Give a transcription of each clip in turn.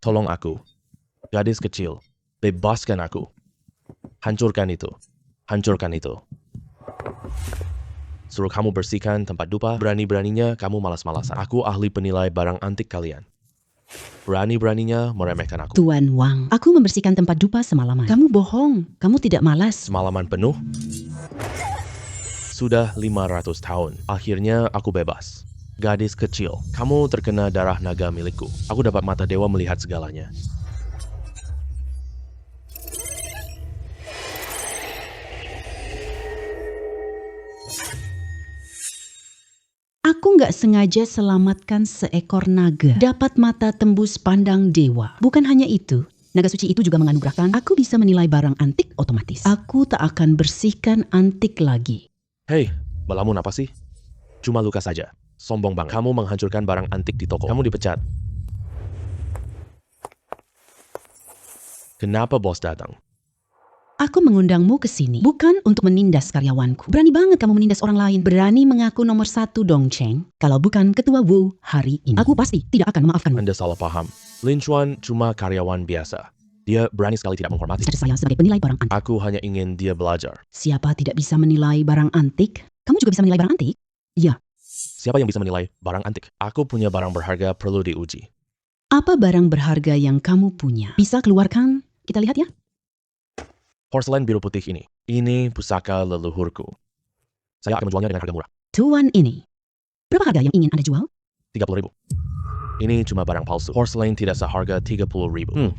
Tolong aku. Gadis kecil. Bebaskan aku. Hancurkan itu. Hancurkan itu. Suruh kamu bersihkan tempat dupa. Berani-beraninya kamu malas-malasan. Aku ahli penilai barang antik kalian. Berani-beraninya meremehkan aku. Tuan Wang, aku membersihkan tempat dupa semalaman. Kamu bohong. Kamu tidak malas. Semalaman penuh. Sudah 500 tahun. Akhirnya aku bebas. Gadis kecil, kamu terkena darah naga milikku. Aku dapat mata dewa melihat segalanya. Aku nggak sengaja selamatkan seekor naga. Dapat mata tembus pandang dewa. Bukan hanya itu, naga suci itu juga menganugerahkan aku bisa menilai barang antik otomatis. Aku tak akan bersihkan antik lagi. Hei, melamun apa sih? Cuma luka saja. Sombong banget. Kamu menghancurkan barang antik di toko. Kamu dipecat. Kenapa bos datang? Aku mengundangmu ke sini bukan untuk menindas karyawanku. Berani banget kamu menindas orang lain. Berani mengaku nomor 1 Dong Cheng. Kalau bukan ketua Wu hari ini, aku pasti tidak akan memaafkanmu. Anda salah paham. Lin Chuan cuma karyawan biasa. Dia berani sekali tidak menghormati. Status saya sebagai penilai barang antik. Aku hanya ingin dia belajar. Siapa tidak bisa menilai barang antik? Kamu juga bisa menilai barang antik? Ya. Siapa yang bisa menilai barang antik? Aku punya barang berharga perlu diuji. Apa barang berharga yang kamu punya? Bisa keluarkan? Kita lihat ya. Porselen biru putih ini. Ini pusaka leluhurku. Saya akan menjualnya dengan harga murah. Tuan ini. Berapa harga yang ingin Anda jual? 30.000. Ini cuma barang palsu. Porselen tidak seharga 30.000.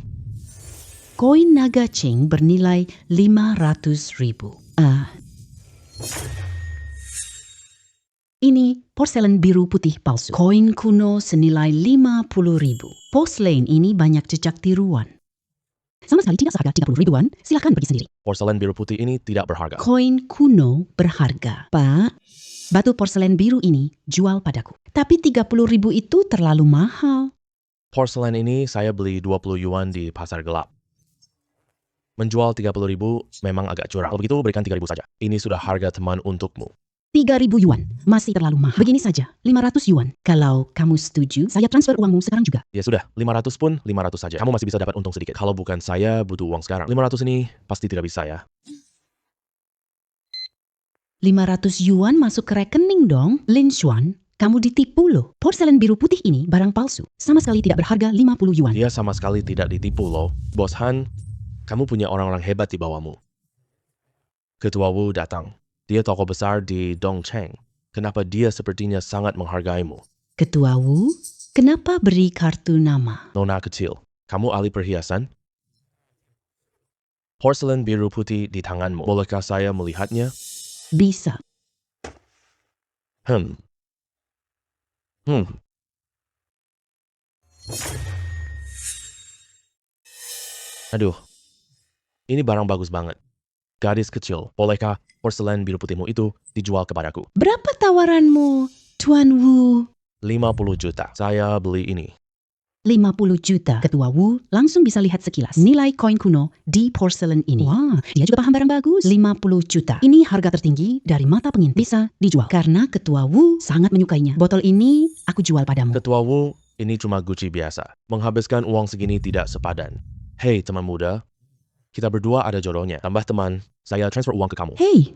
Koin naga Cheng bernilai 500.000. Ini porselen biru putih palsu. Koin kuno senilai 50.000. Porselen ini banyak jejak tiruan. Sama sekali tidak seharga 30.000-an, silakan pergi sendiri. Porselen biru putih ini tidak berharga. Koin kuno berharga. Pak, batu porselen biru ini jual padaku. Tapi 30.000 itu terlalu mahal. Porselen ini saya beli 20 yuan di pasar gelap. Menjual 30.000 memang agak curang. Kalau begitu berikan 3.000 saja. Ini sudah harga teman untukmu. 3.000 yuan, masih terlalu mahal. Begini saja, 500 yuan. Kalau kamu setuju, saya transfer uangmu sekarang juga. Ya sudah, 500 pun 500 saja. Kamu masih bisa dapat untung sedikit. Kalau bukan saya butuh uang sekarang. 500 ini pasti tidak bisa ya. 500 yuan masuk ke rekening dong. Lin Xuan, kamu ditipu loh. Porselen biru putih ini barang palsu. Sama sekali tidak berharga 50 yuan. Dia sama sekali tidak ditipu loh. Bos Han, kamu punya orang-orang hebat di bawahmu. Ketua Wu datang. Dia tokoh besar di Dongcheng. Kenapa dia sepertinya sangat menghargaimu? Ketua Wu, kenapa beri kartu nama? Nona kecil, kamu ahli perhiasan? Porselen biru putih di tanganmu. Bolehkah saya melihatnya? Bisa. Aduh, ini barang bagus banget. Gadis kecil, bolehkah porselen biru putihmu itu dijual kepadaku? Berapa tawaranmu, Tuan Wu? 50 juta. Saya beli ini. 50 juta. Ketua Wu langsung bisa lihat sekilas nilai koin kuno di porselen ini. Wah, dia juga paham barang bagus. 50 juta. Ini harga tertinggi dari mata pengintip. Bisa dijual. Karena Ketua Wu sangat menyukainya. Botol ini aku jual padamu. Ketua Wu, ini cuma Gucci biasa. Menghabiskan uang segini tidak sepadan. Hei teman muda, kita berdua ada jodohnya. Tambah teman, saya transfer uang ke kamu. Hei,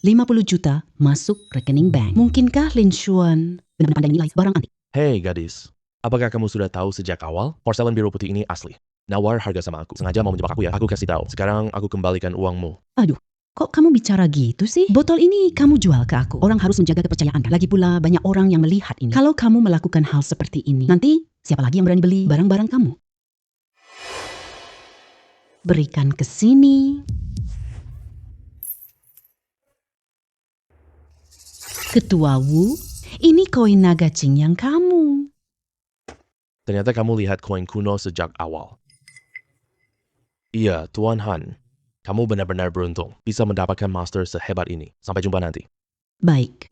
50 juta masuk rekening bank. Mungkinkah Lin Xuan benar-benar pandai menilai barang antik? Hei gadis, apakah kamu sudah tahu sejak awal? Porselen biru putih ini asli. Nawar harga sama aku. Sengaja mau menjebak aku ya. Aku kasih tahu. Sekarang aku kembalikan uangmu. Aduh, kok kamu bicara gitu sih? Botol ini kamu jual ke aku. Orang harus menjaga kepercayaan kan? Lagi pula banyak orang yang melihat ini. Kalau kamu melakukan hal seperti ini, nanti siapa lagi yang berani beli barang-barang kamu? Berikan ke sini. Ketua Wu, ini koin naga Cheng yang kamu. Ternyata kamu lihat koin kuno sejak awal. Iya, Tuan Han. Kamu benar-benar beruntung. Bisa mendapatkan master sehebat ini. Sampai jumpa nanti. Baik.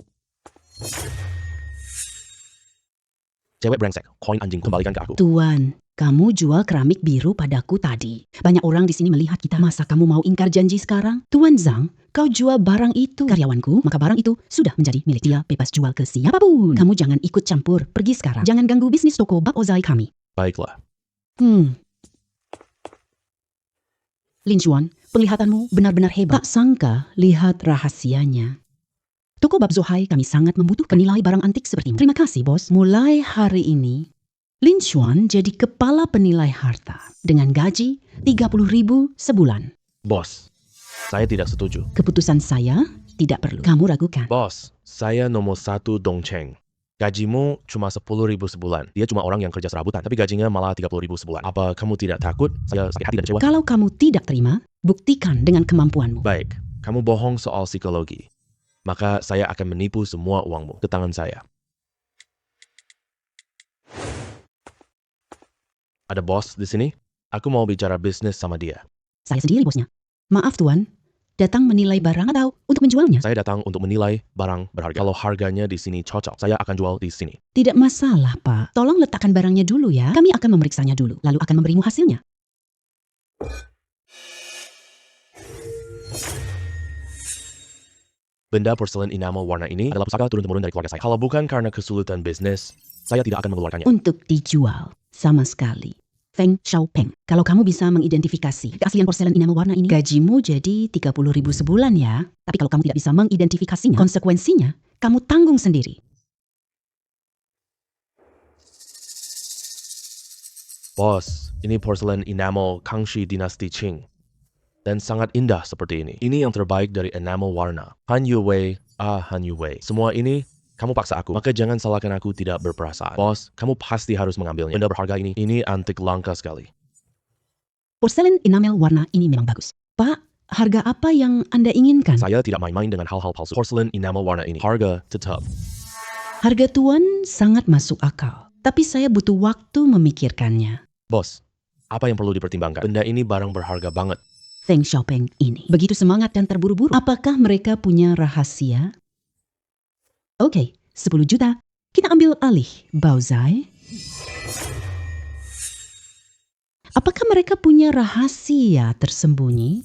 Cewek brengsek, koin anjing kembalikan ke aku. Tuan, kamu jual keramik biru padaku tadi. Banyak orang di sini melihat kita. Masa kamu mau ingkar janji sekarang? Tuan Zhang, kau jual barang itu. Karyawanku, maka barang itu sudah menjadi milik dia. Bebas jual ke siapapun. Kamu jangan ikut campur. Pergi sekarang. Jangan ganggu bisnis toko Bak Ozai kami. Baiklah. Lin Xuan, penglihatanmu benar-benar hebat. Tak sangka lihat rahasianya. Toko Bab Zohai kami sangat membutuhkan penilai barang antik sepertimu. Terima kasih, bos. Mulai hari ini, Lin Xuan jadi kepala penilai harta dengan gaji 30.000 sebulan. Bos, saya tidak setuju. Keputusan saya tidak perlu kamu ragukan. Bos, saya nomor 1 Dongcheng. Gajimu cuma 10.000 sebulan. Dia cuma orang yang kerja serabutan, tapi gajinya malah 30.000 sebulan. Apa kamu tidak takut? Saya sakit hati dan kecewa. Kalau kamu tidak terima, buktikan dengan kemampuanmu. Baik, kamu bohong soal psikologi. Maka saya akan menipu semua uangmu ke tangan saya. Ada bos di sini? Aku mau bicara bisnis sama dia. Saya sendiri bosnya. Maaf tuan, datang menilai barang atau untuk menjualnya? Saya datang untuk menilai barang berharga. Kalau harganya di sini cocok, saya akan jual di sini. Tidak masalah, Pak. Tolong letakkan barangnya dulu ya. Kami akan memeriksanya dulu, lalu akan memberimu hasilnya. Benda porselen enamel warna ini adalah pusaka turun-temurun dari keluarga saya. Kalau bukan karena kesulitan bisnis, saya tidak akan mengeluarkannya. Untuk dijual, sama sekali. Feng Xiaopeng, kalau kamu bisa mengidentifikasi keaslian porselen enamel warna ini, gajimu jadi 30.000 sebulan ya. Tapi kalau kamu tidak bisa mengidentifikasinya, konsekuensinya, kamu tanggung sendiri. Bos, ini porselen enamel Kangxi dinasti Qing. Dan sangat indah seperti ini. Ini yang terbaik dari enamel warna. Han Yue, Han Yue. Semua ini kamu paksa aku. Maka jangan salahkan aku tidak berperasaan. Bos, kamu pasti harus mengambilnya. Benda berharga ini antik langka sekali. Porselen enamel warna ini memang bagus. Pak, harga apa yang Anda inginkan? Saya tidak main-main dengan hal-hal palsu. Porselen enamel warna ini. Harga tetap. Harga tuan sangat masuk akal. Tapi saya butuh waktu memikirkannya. Bos, apa yang perlu dipertimbangkan? Benda ini barang berharga banget. Feng Xiaopeng ini begitu semangat dan terburu-buru. Apakah mereka punya rahasia? Oke, 10 juta. Kita ambil alih, Baozai. Apakah mereka punya rahasia tersembunyi?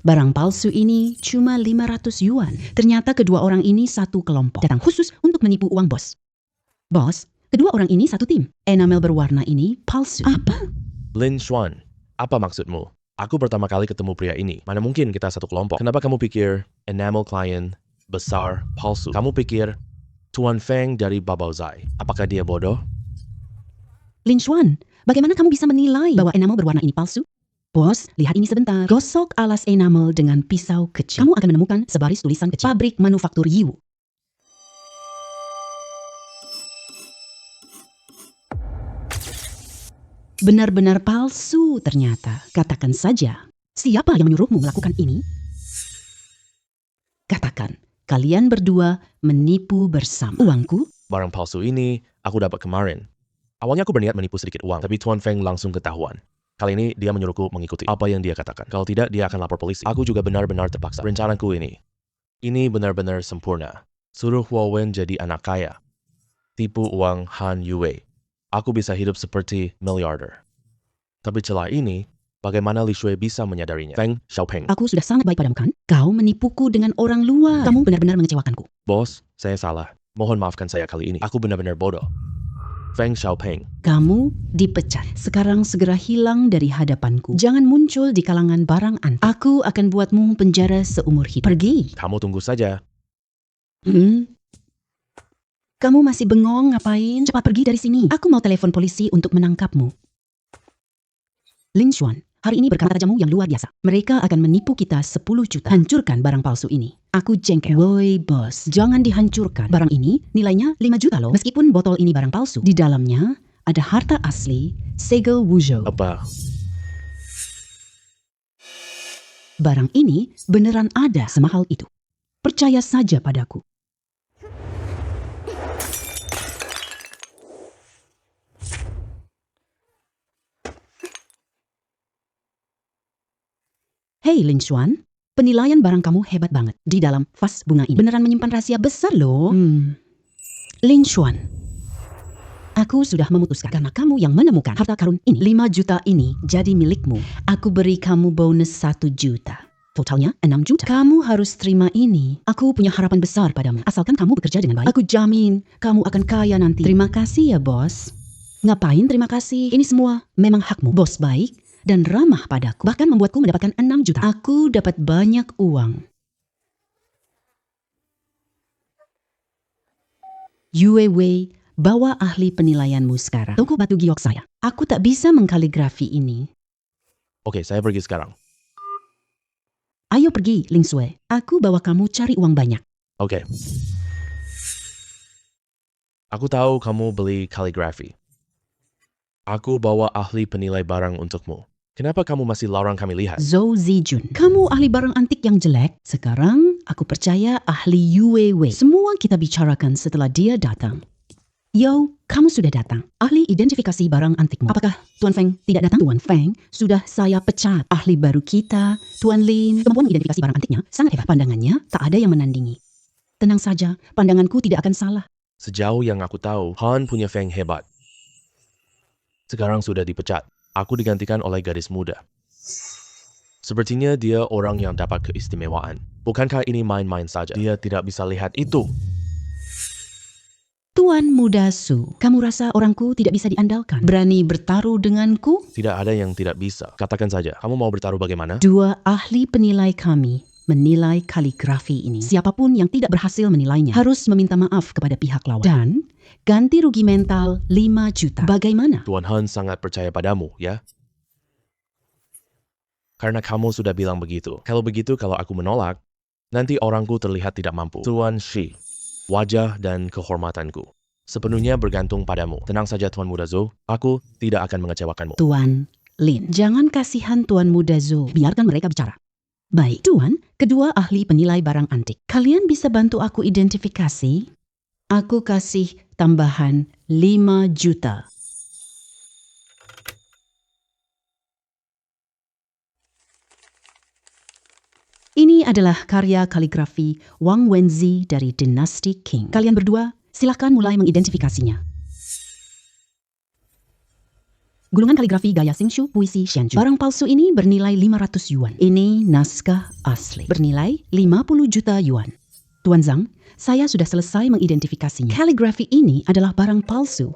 Barang palsu ini cuma 500 yuan. Ternyata kedua orang ini satu kelompok. Datang khusus untuk menipu uang bos. Bos, kedua orang ini satu tim. Enamel berwarna ini palsu. Apa? Lin Xuan, apa maksudmu? Aku pertama kali ketemu pria ini. Mana mungkin kita satu kelompok? Kenapa kamu pikir enamel klien besar palsu? Kamu pikir Tuan Feng dari Babaozai? Apakah dia bodoh? Lin Xuan, bagaimana kamu bisa menilai bahwa enamel berwarna ini palsu? Bos, lihat ini sebentar. Gosok alas enamel dengan pisau kecil. Kamu akan menemukan sebaris tulisan kecil. Pabrik manufaktur Yiwu. Benar-benar palsu ternyata. Katakan saja, siapa yang menyuruhmu melakukan ini? Katakan, kalian berdua menipu bersama. Uangku? Barang palsu ini aku dapat kemarin. Awalnya aku berniat menipu sedikit uang, tapi Tuan Feng langsung ketahuan. Kali ini dia menyuruhku mengikuti apa yang dia katakan. Kalau tidak, dia akan lapor polisi. Aku juga benar-benar terpaksa. Rencanaku ini benar-benar sempurna. Suruh Huo Wen jadi anak kaya. Tipu uang Han Yue. Aku bisa hidup seperti miliarder. Tapi celah ini, bagaimana Li Shui bisa menyadarinya? Feng Xiaopeng. Aku sudah sangat baik padamu kan? Kau menipuku dengan orang luar. Kamu benar-benar mengecewakanku. Bos, saya salah. Mohon maafkan saya kali ini. Aku benar-benar bodoh. Feng Xiaopeng. Kamu dipecat. Sekarang segera hilang dari hadapanku. Jangan muncul di kalangan barang antik. Aku akan buatmu penjara seumur hidup. Pergi. Kamu tunggu saja. Kamu masih bengong ngapain? Cepat pergi dari sini. Aku mau telepon polisi untuk menangkapmu. Lin Xuan, hari ini berkata jamu yang luar biasa. Mereka akan menipu kita 10 juta. Hancurkan barang palsu ini. Aku jengkel. Woi bos, jangan dihancurkan. Barang ini nilainya 5 juta loh. Meskipun botol ini barang palsu, di dalamnya ada harta asli segel Wuzhou. Apa? Barang ini beneran ada semahal itu. Percaya saja padaku. Hei Lin Xuan, penilaian barang kamu hebat banget. Di dalam vas bunga ini beneran menyimpan rahasia besar loh. Lin Xuan, aku sudah memutuskan karena kamu yang menemukan harta karun ini. 5 juta ini jadi milikmu. Aku beri kamu bonus 1 juta. Totalnya 6 juta. Kamu harus terima ini. Aku punya harapan besar padamu. Asalkan kamu bekerja dengan baik. Aku jamin kamu akan kaya nanti. Terima kasih ya bos. Ngapain terima kasih? Ini semua memang hakmu. Bos baik dan ramah padaku. Bahkan membuatku mendapatkan 6 juta. Aku dapat banyak uang. Yue Wei, bawa ahli penilaianmu sekarang. Toko batu giok saya. Aku tak bisa mengkaligrafi ini. Oke, saya pergi sekarang. Ayo pergi, Ling Sui. Aku bawa kamu cari uang banyak. Oke. Aku tahu kamu beli kaligrafi. Aku bawa ahli penilai barang untukmu. Kenapa kamu masih larang kami lihat? Zhou Zijun, kamu ahli barang antik yang jelek. Sekarang aku percaya ahli Yue Wei. Semua kita bicarakan setelah dia datang. Yo, kamu sudah datang. Ahli identifikasi barang antikmu. Apakah Tuan Feng tidak datang? Tuan Feng sudah saya pecat. Ahli baru kita, Tuan Lin. Kemampuan identifikasi barang antiknya sangat hebat. Pandangannya tak ada yang menandingi. Tenang saja, pandanganku tidak akan salah. Sejauh yang aku tahu, Han punya Feng hebat. Sekarang sudah dipecat. Aku digantikan oleh gadis muda. Sepertinya dia orang yang dapat keistimewaan. Bukankah ini main-main saja? Dia tidak bisa lihat itu. Tuan Muda Su, kamu rasa orangku tidak bisa diandalkan? Berani bertaruh denganku? Tidak ada yang tidak bisa. Katakan saja, kamu mau bertaruh bagaimana? 2 ahli penilai kami menilai kaligrafi ini. Siapapun yang tidak berhasil menilainya harus meminta maaf kepada pihak lawan. Dan ganti rugi mental 5 juta. Bagaimana? Tuan Han sangat percaya padamu, ya? Karena kamu sudah bilang begitu. Kalau begitu, kalau aku menolak, nanti orangku terlihat tidak mampu. Tuan Shi, wajah dan kehormatanku sepenuhnya bergantung padamu. Tenang saja Tuan Muda Zhou, aku tidak akan mengecewakanmu. Tuan Lin, jangan kasihan Tuan Muda Zhou. Biarkan mereka bicara. Baik, Tuan, kedua ahli penilai barang antik. Kalian bisa bantu aku identifikasi? Aku kasih tambahan 5 juta. Ini adalah karya kaligrafi Wang Wenzi dari dinasti Qing. Kalian berdua, silakan mulai mengidentifikasinya. Gulungan kaligrafi gaya Xingshu puisi Xianju. Barang palsu ini bernilai 500 yuan. Ini naskah asli. Bernilai 50 juta yuan. Tuan Zhang, saya sudah selesai mengidentifikasinya. Kaligrafi ini adalah barang palsu.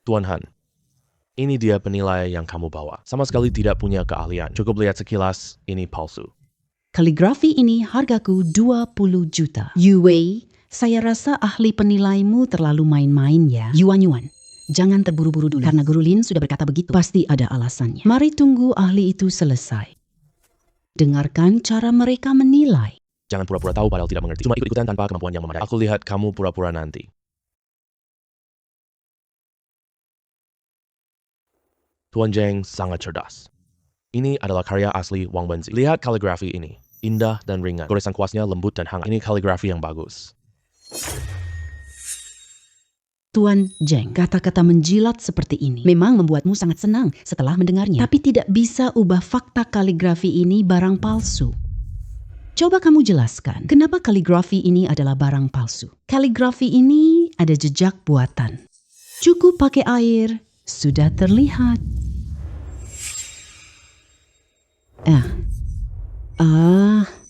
Tuan Han, ini dia penilai yang kamu bawa. Sama sekali tidak punya keahlian. Cukup lihat sekilas, ini palsu. Kaligrafi ini hargaku 20 juta. Yue, saya rasa ahli penilaimu terlalu main-main ya. Yuan-yuan. Jangan terburu-buru dulu. Karena Guru Lin sudah berkata begitu. Pasti ada alasannya. Mari tunggu ahli itu selesai. Dengarkan cara mereka menilai. Jangan pura-pura tahu padahal tidak mengerti. Cuma ikut-ikutan tanpa kemampuan yang memadai. Aku lihat kamu pura-pura nanti. Tuan Zheng sangat cerdas. Ini adalah karya asli Wang Wenzi. Lihat kaligrafi ini. Indah dan ringan. Goresan kuasnya lembut dan hangat. Ini kaligrafi yang bagus. Tuan Zheng, kata-kata menjilat seperti ini memang membuatmu sangat senang setelah mendengarnya. Tapi tidak bisa ubah fakta kaligrafi ini barang palsu. Coba kamu jelaskan, kenapa kaligrafi ini adalah barang palsu? Kaligrafi ini ada jejak buatan. Cukup pakai air, sudah terlihat.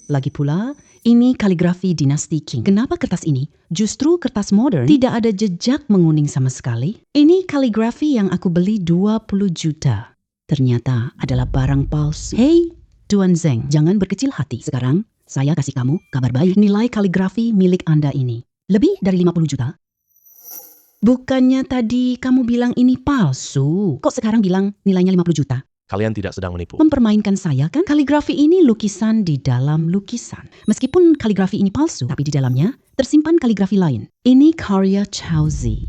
Lagi pula, ini kaligrafi dinasti Qing. Kenapa kertas ini justru kertas modern? Tidak ada jejak menguning sama sekali. Ini kaligrafi yang aku beli 20 juta. Ternyata adalah barang palsu. Hei, Tuan Zheng, jangan berkecil hati. Sekarang, saya kasih kamu kabar baik. Nilai kaligrafi milik Anda ini lebih dari 50 juta. Bukannya tadi kamu bilang ini palsu. Kok sekarang bilang nilainya 50 juta? Kalian tidak sedang menipu. Mempermainkan saya kan? Kaligrafi ini lukisan di dalam lukisan. Meskipun kaligrafi ini palsu, tapi di dalamnya tersimpan kaligrafi lain. Ini karya Chao Zi.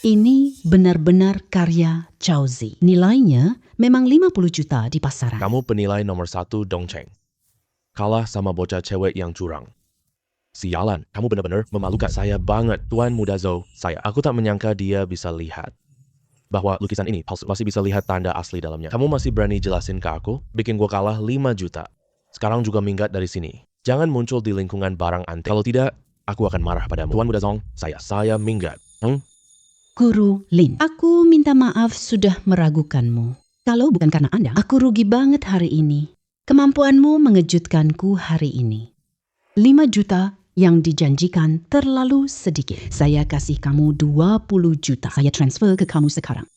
Ini benar-benar karya Chao Zi. Nilainya memang 50 juta di pasaran. Kamu penilai nomor 1 Dongcheng. Kalah sama bocah cewek yang curang. Sialan, kamu benar-benar memalukan saya banget. Tuan Muda Zhou, aku tak menyangka dia bisa lihat bahwa lukisan ini palsu. Masih bisa lihat tanda asli dalamnya. Kamu masih berani jelasin ke aku? Bikin gua kalah 5 juta. Sekarang juga minggat dari sini. Jangan muncul di lingkungan barang antik. Kalau tidak, aku akan marah padamu. Tuan Muda Zhou, saya minggat. Guru Lin, aku minta maaf sudah meragukanmu. Kalau bukan karena Anda, aku rugi banget hari ini. Kemampuanmu mengejutkanku hari ini. 5 juta yang dijanjikan terlalu sedikit. Saya kasih kamu 20 juta. Saya transfer ke kamu sekarang.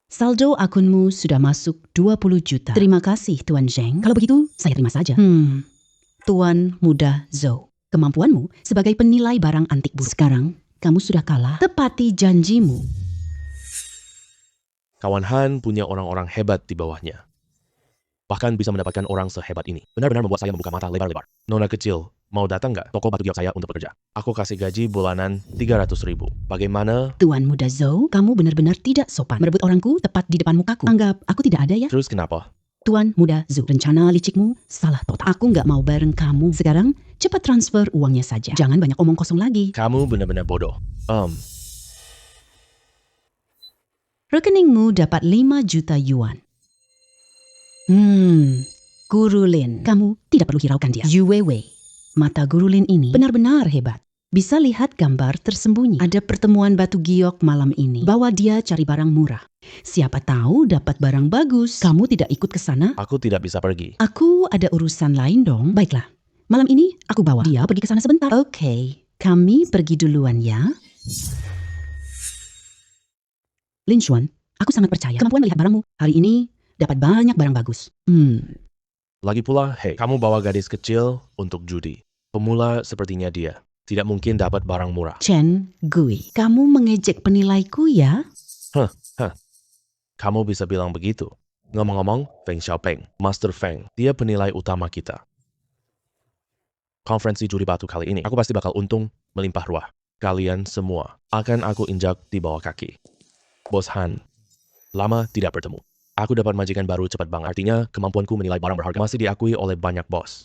Saldo akunmu sudah masuk 20 juta. Terima kasih, Tuan Zheng. Kalau begitu, saya terima saja. Tuan Muda Zhou, kemampuanmu sebagai penilai barang antik buruk. Sekarang, kamu sudah kalah. Tepati janjimu. Kawan Han punya orang-orang hebat di bawahnya. Bahkan bisa mendapatkan orang sehebat ini. Benar-benar membuat saya membuka mata lebar-lebar. Nona kecil, mau datang nggak toko batu giok saya untuk bekerja? Aku kasih gaji bulanan 300.000. Bagaimana? Tuan Muda Zhou, kamu benar-benar tidak sopan. Merebut orangku tepat di depan mukaku. Anggap aku tidak ada ya? Terus kenapa? Tuan Muda Zhou, rencana licikmu salah total. Aku nggak mau bareng kamu. Sekarang, cepat transfer uangnya saja. Jangan banyak omong kosong lagi. Kamu benar-benar bodoh. Rekeningmu dapat 5 juta yuan. Guru Lin, kamu tidak perlu hiraukan dia. Yue Wei, mata Guru Lin ini benar-benar hebat. Bisa lihat gambar tersembunyi. Ada pertemuan batu giok malam ini. Bawa dia cari barang murah. Siapa tahu dapat barang bagus. Kamu tidak ikut ke sana? Aku tidak bisa pergi. Aku ada urusan lain dong. Baiklah, malam ini aku bawa dia pergi ke sana sebentar. Oke, kami pergi duluan ya. Lin Xuan, aku sangat percaya kemampuan melihat barangmu. Hari ini dapat banyak barang bagus. Lagi pula, hei, kamu bawa gadis kecil untuk judi. Pemula sepertinya dia. Tidak mungkin dapat barang murah. Chen Gui, kamu mengejek penilaiku ya? Kamu bisa bilang begitu. Ngomong-ngomong, Feng Xiaopeng, Master Feng, dia penilai utama kita. Konferensi judi batu kali ini, aku pasti bakal untung melimpah ruah. Kalian semua akan aku injak di bawah kaki. Bos Han, lama tidak bertemu. Aku dapat majikan baru cepat banget. Artinya, kemampuanku menilai barang berharga masih diakui oleh banyak bos.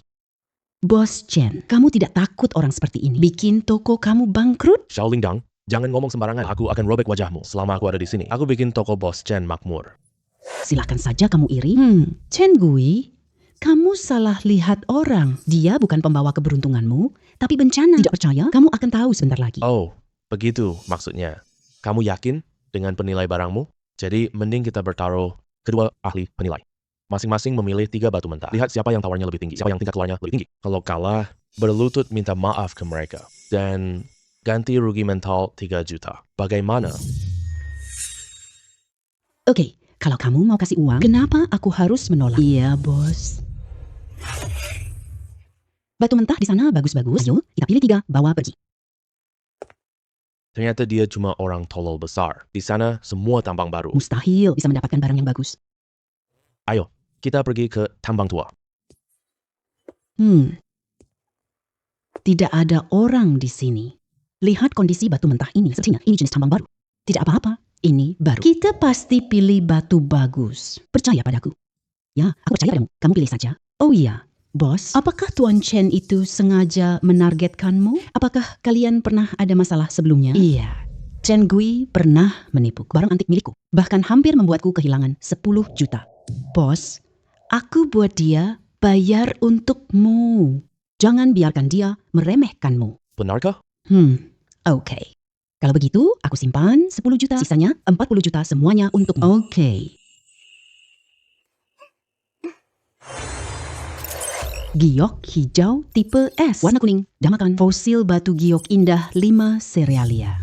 Bos Chen, kamu tidak takut orang seperti ini bikin toko kamu bangkrut? Xiaoling Dang, jangan ngomong sembarangan. Aku akan robek wajahmu selama aku ada di sini. Aku bikin toko bos Chen makmur. Silahkan saja kamu iri. Chen Gui, kamu salah lihat orang. Dia bukan pembawa keberuntunganmu, tapi bencana. Tidak percaya? Kamu akan tahu sebentar lagi. Oh, begitu maksudnya. Kamu yakin dengan penilai barangmu? Jadi, mending kita bertaruh kedua ahli penilai. Masing-masing memilih 3 batu mentah. Lihat siapa yang tawarnya lebih tinggi, siapa yang tingkat keluarnya lebih tinggi. Kalau kalah, berlutut minta maaf ke mereka. Dan ganti rugi mental 3 juta. Bagaimana? Oke, kalau kamu mau kasih uang, kenapa aku harus menolak? Iya, bos. Batu mentah di sana bagus-bagus. Ayo, kita pilih 3, bawa pergi. Ternyata dia cuma orang tolol besar. Di sana, semua tambang baru. Mustahil bisa mendapatkan barang yang bagus. Ayo, kita pergi ke tambang tua. Tidak ada orang di sini. Lihat kondisi batu mentah ini. Sepertinya ini jenis tambang baru. Tidak apa-apa, ini baru. Kita pasti pilih batu bagus. Percaya padaku. Ya, aku percaya padamu. Kamu pilih saja. Oh iya, bos. Apakah Tuan Chen itu sengaja menargetkanmu? Apakah kalian pernah ada masalah sebelumnya? Iya. Chen Gui pernah menipu barang antik milikku. Bahkan hampir membuatku kehilangan 10 juta. Bos, aku buat dia bayar untukmu. Jangan biarkan dia meremehkanmu. Benarkah? Oke. Kalau begitu, aku simpan 10 juta, sisanya 40 juta semuanya untukmu. Oke. Giok hijau tipe S. Warna kuning, damakan. Fosil batu giok indah 5 Cerealia.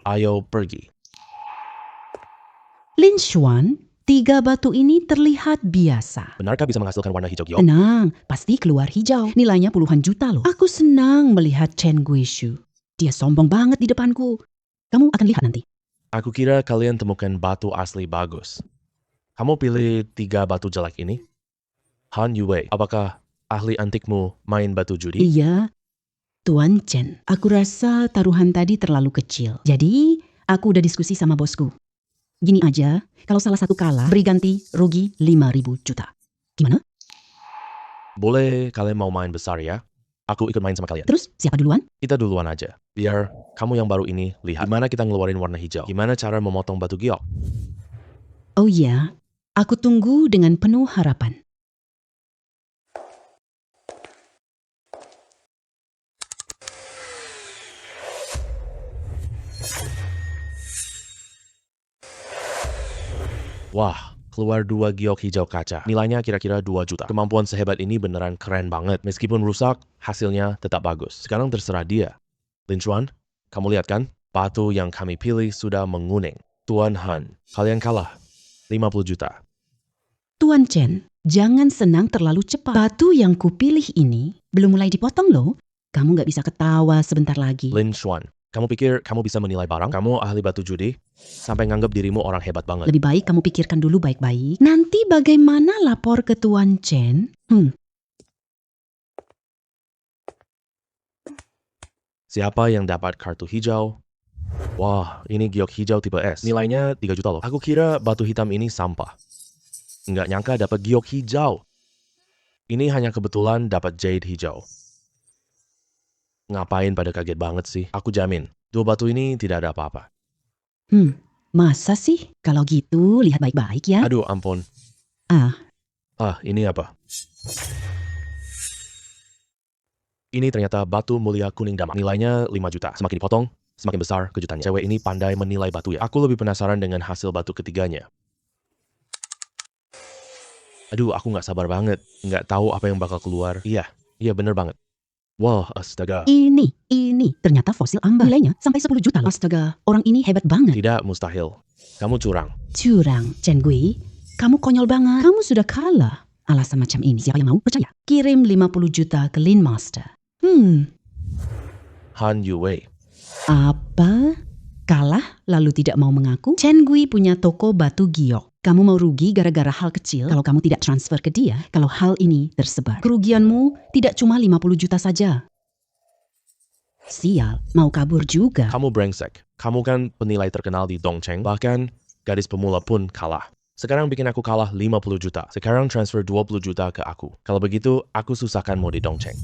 Ayo pergi. Lin Xuan, 3 batu ini terlihat biasa. Benarkah bisa menghasilkan warna hijau giok? Tenang, pasti keluar hijau. Nilainya puluhan juta loh. Aku senang melihat Chen Guishu. Dia sombong banget di depanku. Kamu akan lihat nanti. Aku kira kalian temukan batu asli bagus. Kamu pilih 3 batu jelek ini? Han Yue, apakah ahli antikmu main batu judi? Iya, Tuan Chen. Aku rasa taruhan tadi terlalu kecil. Jadi, aku udah diskusi sama bosku. Gini aja, kalau salah satu kalah, beri ganti rugi 5.000 juta. Gimana? Boleh kalian mau main besar ya? Aku ikut main sama kalian. Terus, siapa duluan? Kita duluan aja. Biar kamu yang baru ini lihat gimana kita ngeluarin warna hijau. Gimana cara memotong batu giok. Oh iya, aku tunggu dengan penuh harapan. Wah, keluar 2 giok hijau kaca. Nilainya kira-kira 2 juta. Kemampuan sehebat ini beneran keren banget. Meskipun rusak, hasilnya tetap bagus. Sekarang terserah dia. Lin Xuan, kamu lihat kan? Batu yang kami pilih sudah menguning. Tuan Han, kalian kalah. 50 juta. Tuan Chen, jangan senang terlalu cepat. Batu yang kupilih ini belum mulai dipotong loh. Kamu nggak bisa ketawa sebentar lagi. Lin Xuan, kamu pikir kamu bisa menilai barang? Kamu ahli batu judi? Sampai nganggap dirimu orang hebat banget. Lebih baik kamu pikirkan dulu baik-baik. Nanti bagaimana lapor ke Tuan Chen? Siapa yang dapat kartu hijau? Wah, ini giok hijau tipe S. Nilainya 3 juta loh. Aku kira batu hitam ini sampah. Nggak nyangka dapat giok hijau. Ini hanya kebetulan dapat jade hijau. Ngapain pada kaget banget sih? Aku jamin, 2 batu ini tidak ada apa-apa. Masa sih? Kalau gitu, lihat baik-baik ya. Aduh, ampun. Ah, Ini apa? Ini ternyata batu mulia kuning damak. Nilainya 5 juta. Semakin dipotong, semakin besar kejutannya. Cewek ini pandai menilai batu ya. Aku lebih penasaran dengan hasil batu ketiganya. Aduh, aku nggak sabar banget. Nggak tahu apa yang bakal keluar. Iya bener banget. Wah, astaga. ini. Ternyata fosil ambar. Nilainya sampai 10 juta loh. Astaga, orang ini hebat banget. Tidak mustahil. Kamu curang. Curang, Chen Gui. Kamu konyol banget. Kamu sudah kalah. Alasan macam ini, siapa yang mau percaya? Kirim 50 juta ke Lin Master. Han Yue. Apa? Kalah lalu tidak mau mengaku? Chen Gui punya toko batu giok. Kamu mau rugi gara-gara hal kecil kalau kamu tidak transfer ke dia? Kalau hal ini tersebar, kerugianmu tidak cuma 50 juta saja. Sial, mau kabur juga. Kamu brengsek. Kamu kan penilai terkenal di Dongcheng. Bahkan gadis pemula pun kalah. Sekarang bikin aku kalah 50 juta. Sekarang transfer 20 juta ke aku. Kalau begitu, aku susahkanmu di Dongcheng.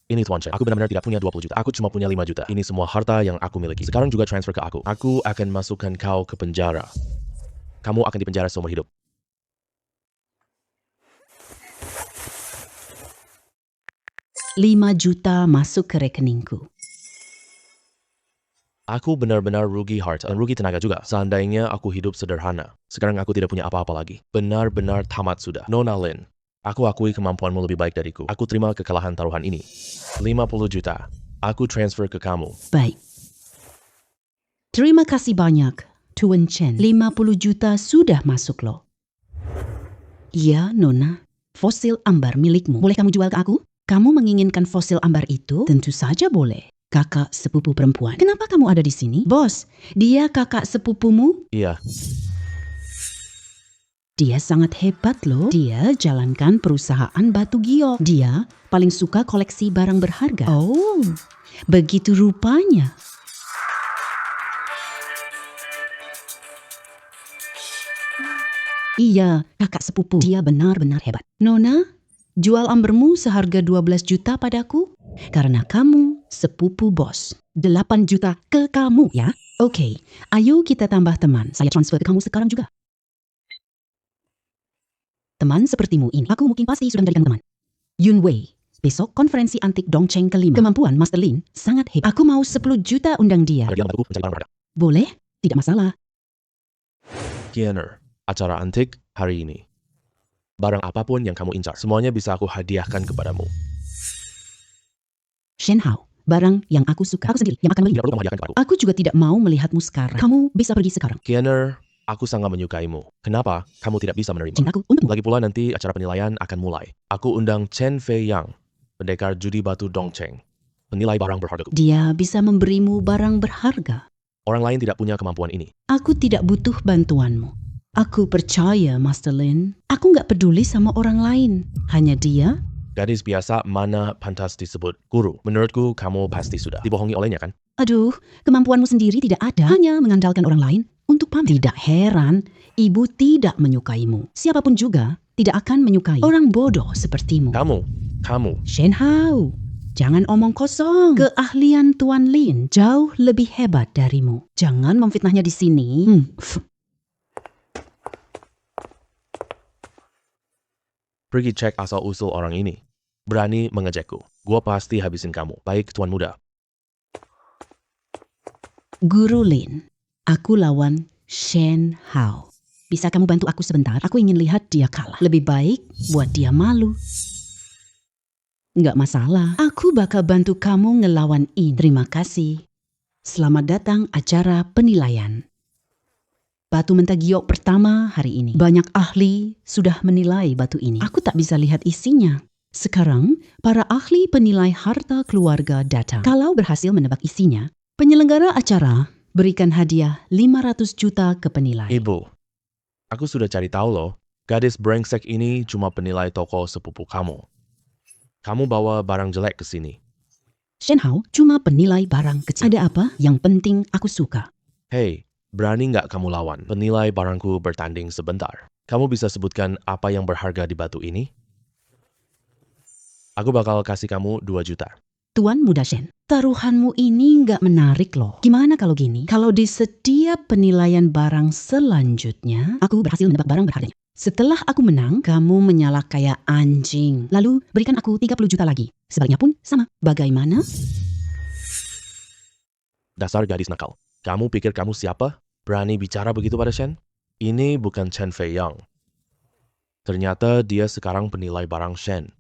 Ini Tuan Chen. Aku benar-benar tidak punya 20 juta. Aku cuma punya 5 juta. Ini semua harta yang aku miliki. Sekarang juga transfer ke aku. Aku akan masukkan kau ke penjara. Kamu akan dipenjara seumur hidup. $5 juta masuk ke rekeningku. Aku benar-benar rugi harta dan rugi tenaga juga. Seandainya aku hidup sederhana. Sekarang aku tidak punya apa-apa lagi. Benar-benar tamat sudah. Nona Lin, aku akui kemampuanmu lebih baik dariku. Aku terima kekalahan taruhan ini. 50 juta. Aku transfer ke kamu. Baik. Terima kasih banyak, Tuan Chen. 50 juta sudah masuk loh. Iya, Nona. Fosil ambar milikmu. Boleh kamu jual ke aku? Kamu menginginkan fosil ambar itu? Tentu saja boleh. Kakak sepupu perempuan. Kenapa kamu ada di sini? Bos, dia kakak sepupumu? Iya. Dia sangat hebat loh. Dia jalankan perusahaan batu giok. Dia paling suka koleksi barang berharga. Oh, begitu rupanya. Iya, kakak sepupu. Dia benar-benar hebat. Nona, jual ambermu seharga 12 juta padaku. Karena kamu sepupu bos. 8 juta ke kamu ya. Oke, ayo kita tambah teman. Saya transfer ke kamu sekarang juga. Teman sepertimu ini, aku mungkin pasti sudah menjadikan teman. Yun Wei, besok konferensi antik Dongcheng kelima. Kemampuan Master Lin sangat hebat. Aku mau 10 juta undang dia. Dia membantuku mencari barang berharga. Boleh, tidak masalah. Kianer, acara antik hari ini. Barang apapun yang kamu incar, semuanya bisa aku hadiahkan kepadamu. Shen Hao, barang yang aku suka. Aku sendiri yang akan beli. Tidak perlu kamu hadiahkan kepadaku. Aku juga tidak mau melihatmu sekarang. Kamu bisa pergi sekarang. Kianer, aku sangat menyukaimu. Kenapa kamu tidak bisa menerima? Cintaku untukmu. Lagi pula nanti acara penilaian akan mulai. Aku undang Chen Fei Yang, pendekar judi batu Dongcheng, penilai barang berharga. Dia bisa memberimu barang berharga. Orang lain tidak punya kemampuan ini. Aku tidak butuh bantuanmu. Aku percaya, Master Lin. Aku nggak peduli sama orang lain. Hanya dia. Gadis biasa mana pantas disebut guru. Menurutku kamu pasti sudah dibohongi olehnya kan? Aduh, kemampuanmu sendiri tidak ada. Hanya mengandalkan orang lain untuk pamer. Tidak heran, ibu tidak menyukaimu. Siapapun juga tidak akan menyukai orang bodoh sepertimu. Kamu. Shen Hao, jangan omong kosong. Keahlian Tuan Lin jauh lebih hebat darimu. Jangan memfitnahnya di sini. Pergi cek asal-usul orang ini. Berani mengejekku. Gua pasti habisin kamu. Baik, Tuan Muda. Guru Lin, aku lawan Shen Hao. Bisa kamu bantu aku sebentar? Aku ingin lihat dia kalah. Lebih baik buat dia malu. Nggak masalah. Aku bakal bantu kamu ngelawan ini. Terima kasih. Selamat datang acara penilaian. Batu mentah giok pertama hari ini. Banyak ahli sudah menilai batu ini. Aku tak bisa lihat isinya. Sekarang, para ahli penilai harta keluarga datang. Kalau berhasil menebak isinya, penyelenggara acara berikan hadiah 500 juta ke penilai. Ibu, aku sudah cari tahu loh. Gadis brengsek ini cuma penilai toko sepupu kamu. Kamu bawa barang jelek ke sini. Shen Hao cuma penilai barang kecil. Ada apa? Yang penting aku suka. Hei, berani nggak kamu lawan? Penilai barangku bertanding sebentar. Kamu bisa sebutkan apa yang berharga di batu ini? Aku bakal kasih kamu 2 juta. Tuan Muda Shen, taruhanmu ini nggak menarik loh. Gimana kalau gini? Kalau di setiap penilaian barang selanjutnya, aku berhasil menebak barang berharganya. Setelah aku menang, kamu menyala kayak anjing. Lalu berikan aku 30 juta lagi. Sebaliknya pun sama. Bagaimana? Dasar gadis nakal. Kamu pikir kamu siapa? Berani bicara begitu pada Shen? Ini bukan Chen Fei Yang. Ternyata dia sekarang penilai barang Shen.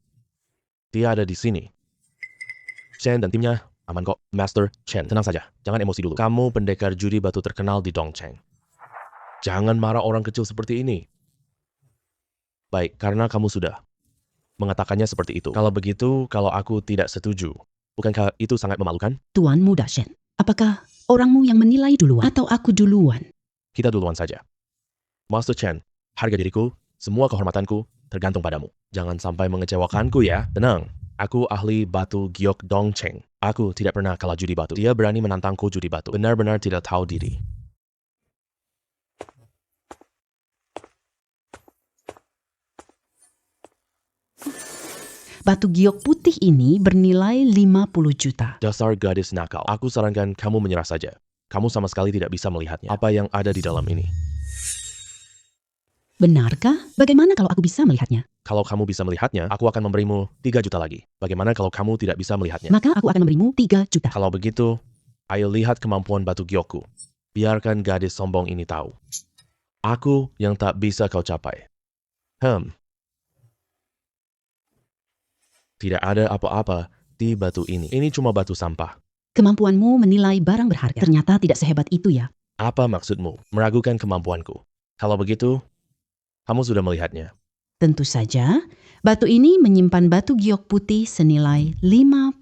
Dia ada di sini. Shen dan timnya aman kok. Master Chen, tenang saja. Jangan emosi dulu. Kamu pendekar judi batu terkenal di Dongcheng. Jangan marah orang kecil seperti ini. Baik, karena kamu sudah mengatakannya seperti itu. Kalau begitu, kalau aku tidak setuju, bukankah itu sangat memalukan? Tuan Muda Shen, apakah orangmu yang menilai duluan atau aku duluan? Kita duluan saja. Master Chen, harga diriku, semua kehormatanku tergantung padamu. Jangan sampai mengecewakanku ya. Tenang, aku ahli batu giok Dongcheng. Aku tidak pernah kalah judi batu. Dia berani menantangku judi batu. Benar-benar tidak tahu diri. Batu giok putih ini bernilai 50 juta. Dasar gadis nakal. Aku sarankan kamu menyerah saja. Kamu sama sekali tidak bisa melihatnya. Apa yang ada di dalam ini? Benarkah? Bagaimana kalau aku bisa melihatnya? Kalau kamu bisa melihatnya, aku akan memberimu 3 juta lagi. Bagaimana kalau kamu tidak bisa melihatnya? Maka aku akan memberimu 3 juta. Kalau begitu, ayo lihat kemampuan batu giokku. Biarkan gadis sombong ini tahu. Aku yang tak bisa kau capai. Tidak ada apa-apa di batu ini. Ini cuma batu sampah. Kemampuanmu menilai barang berharga ternyata tidak sehebat itu ya. Apa maksudmu? Meragukan kemampuanku. Kalau begitu, kamu sudah melihatnya. Tentu saja, batu ini menyimpan batu giok putih senilai 50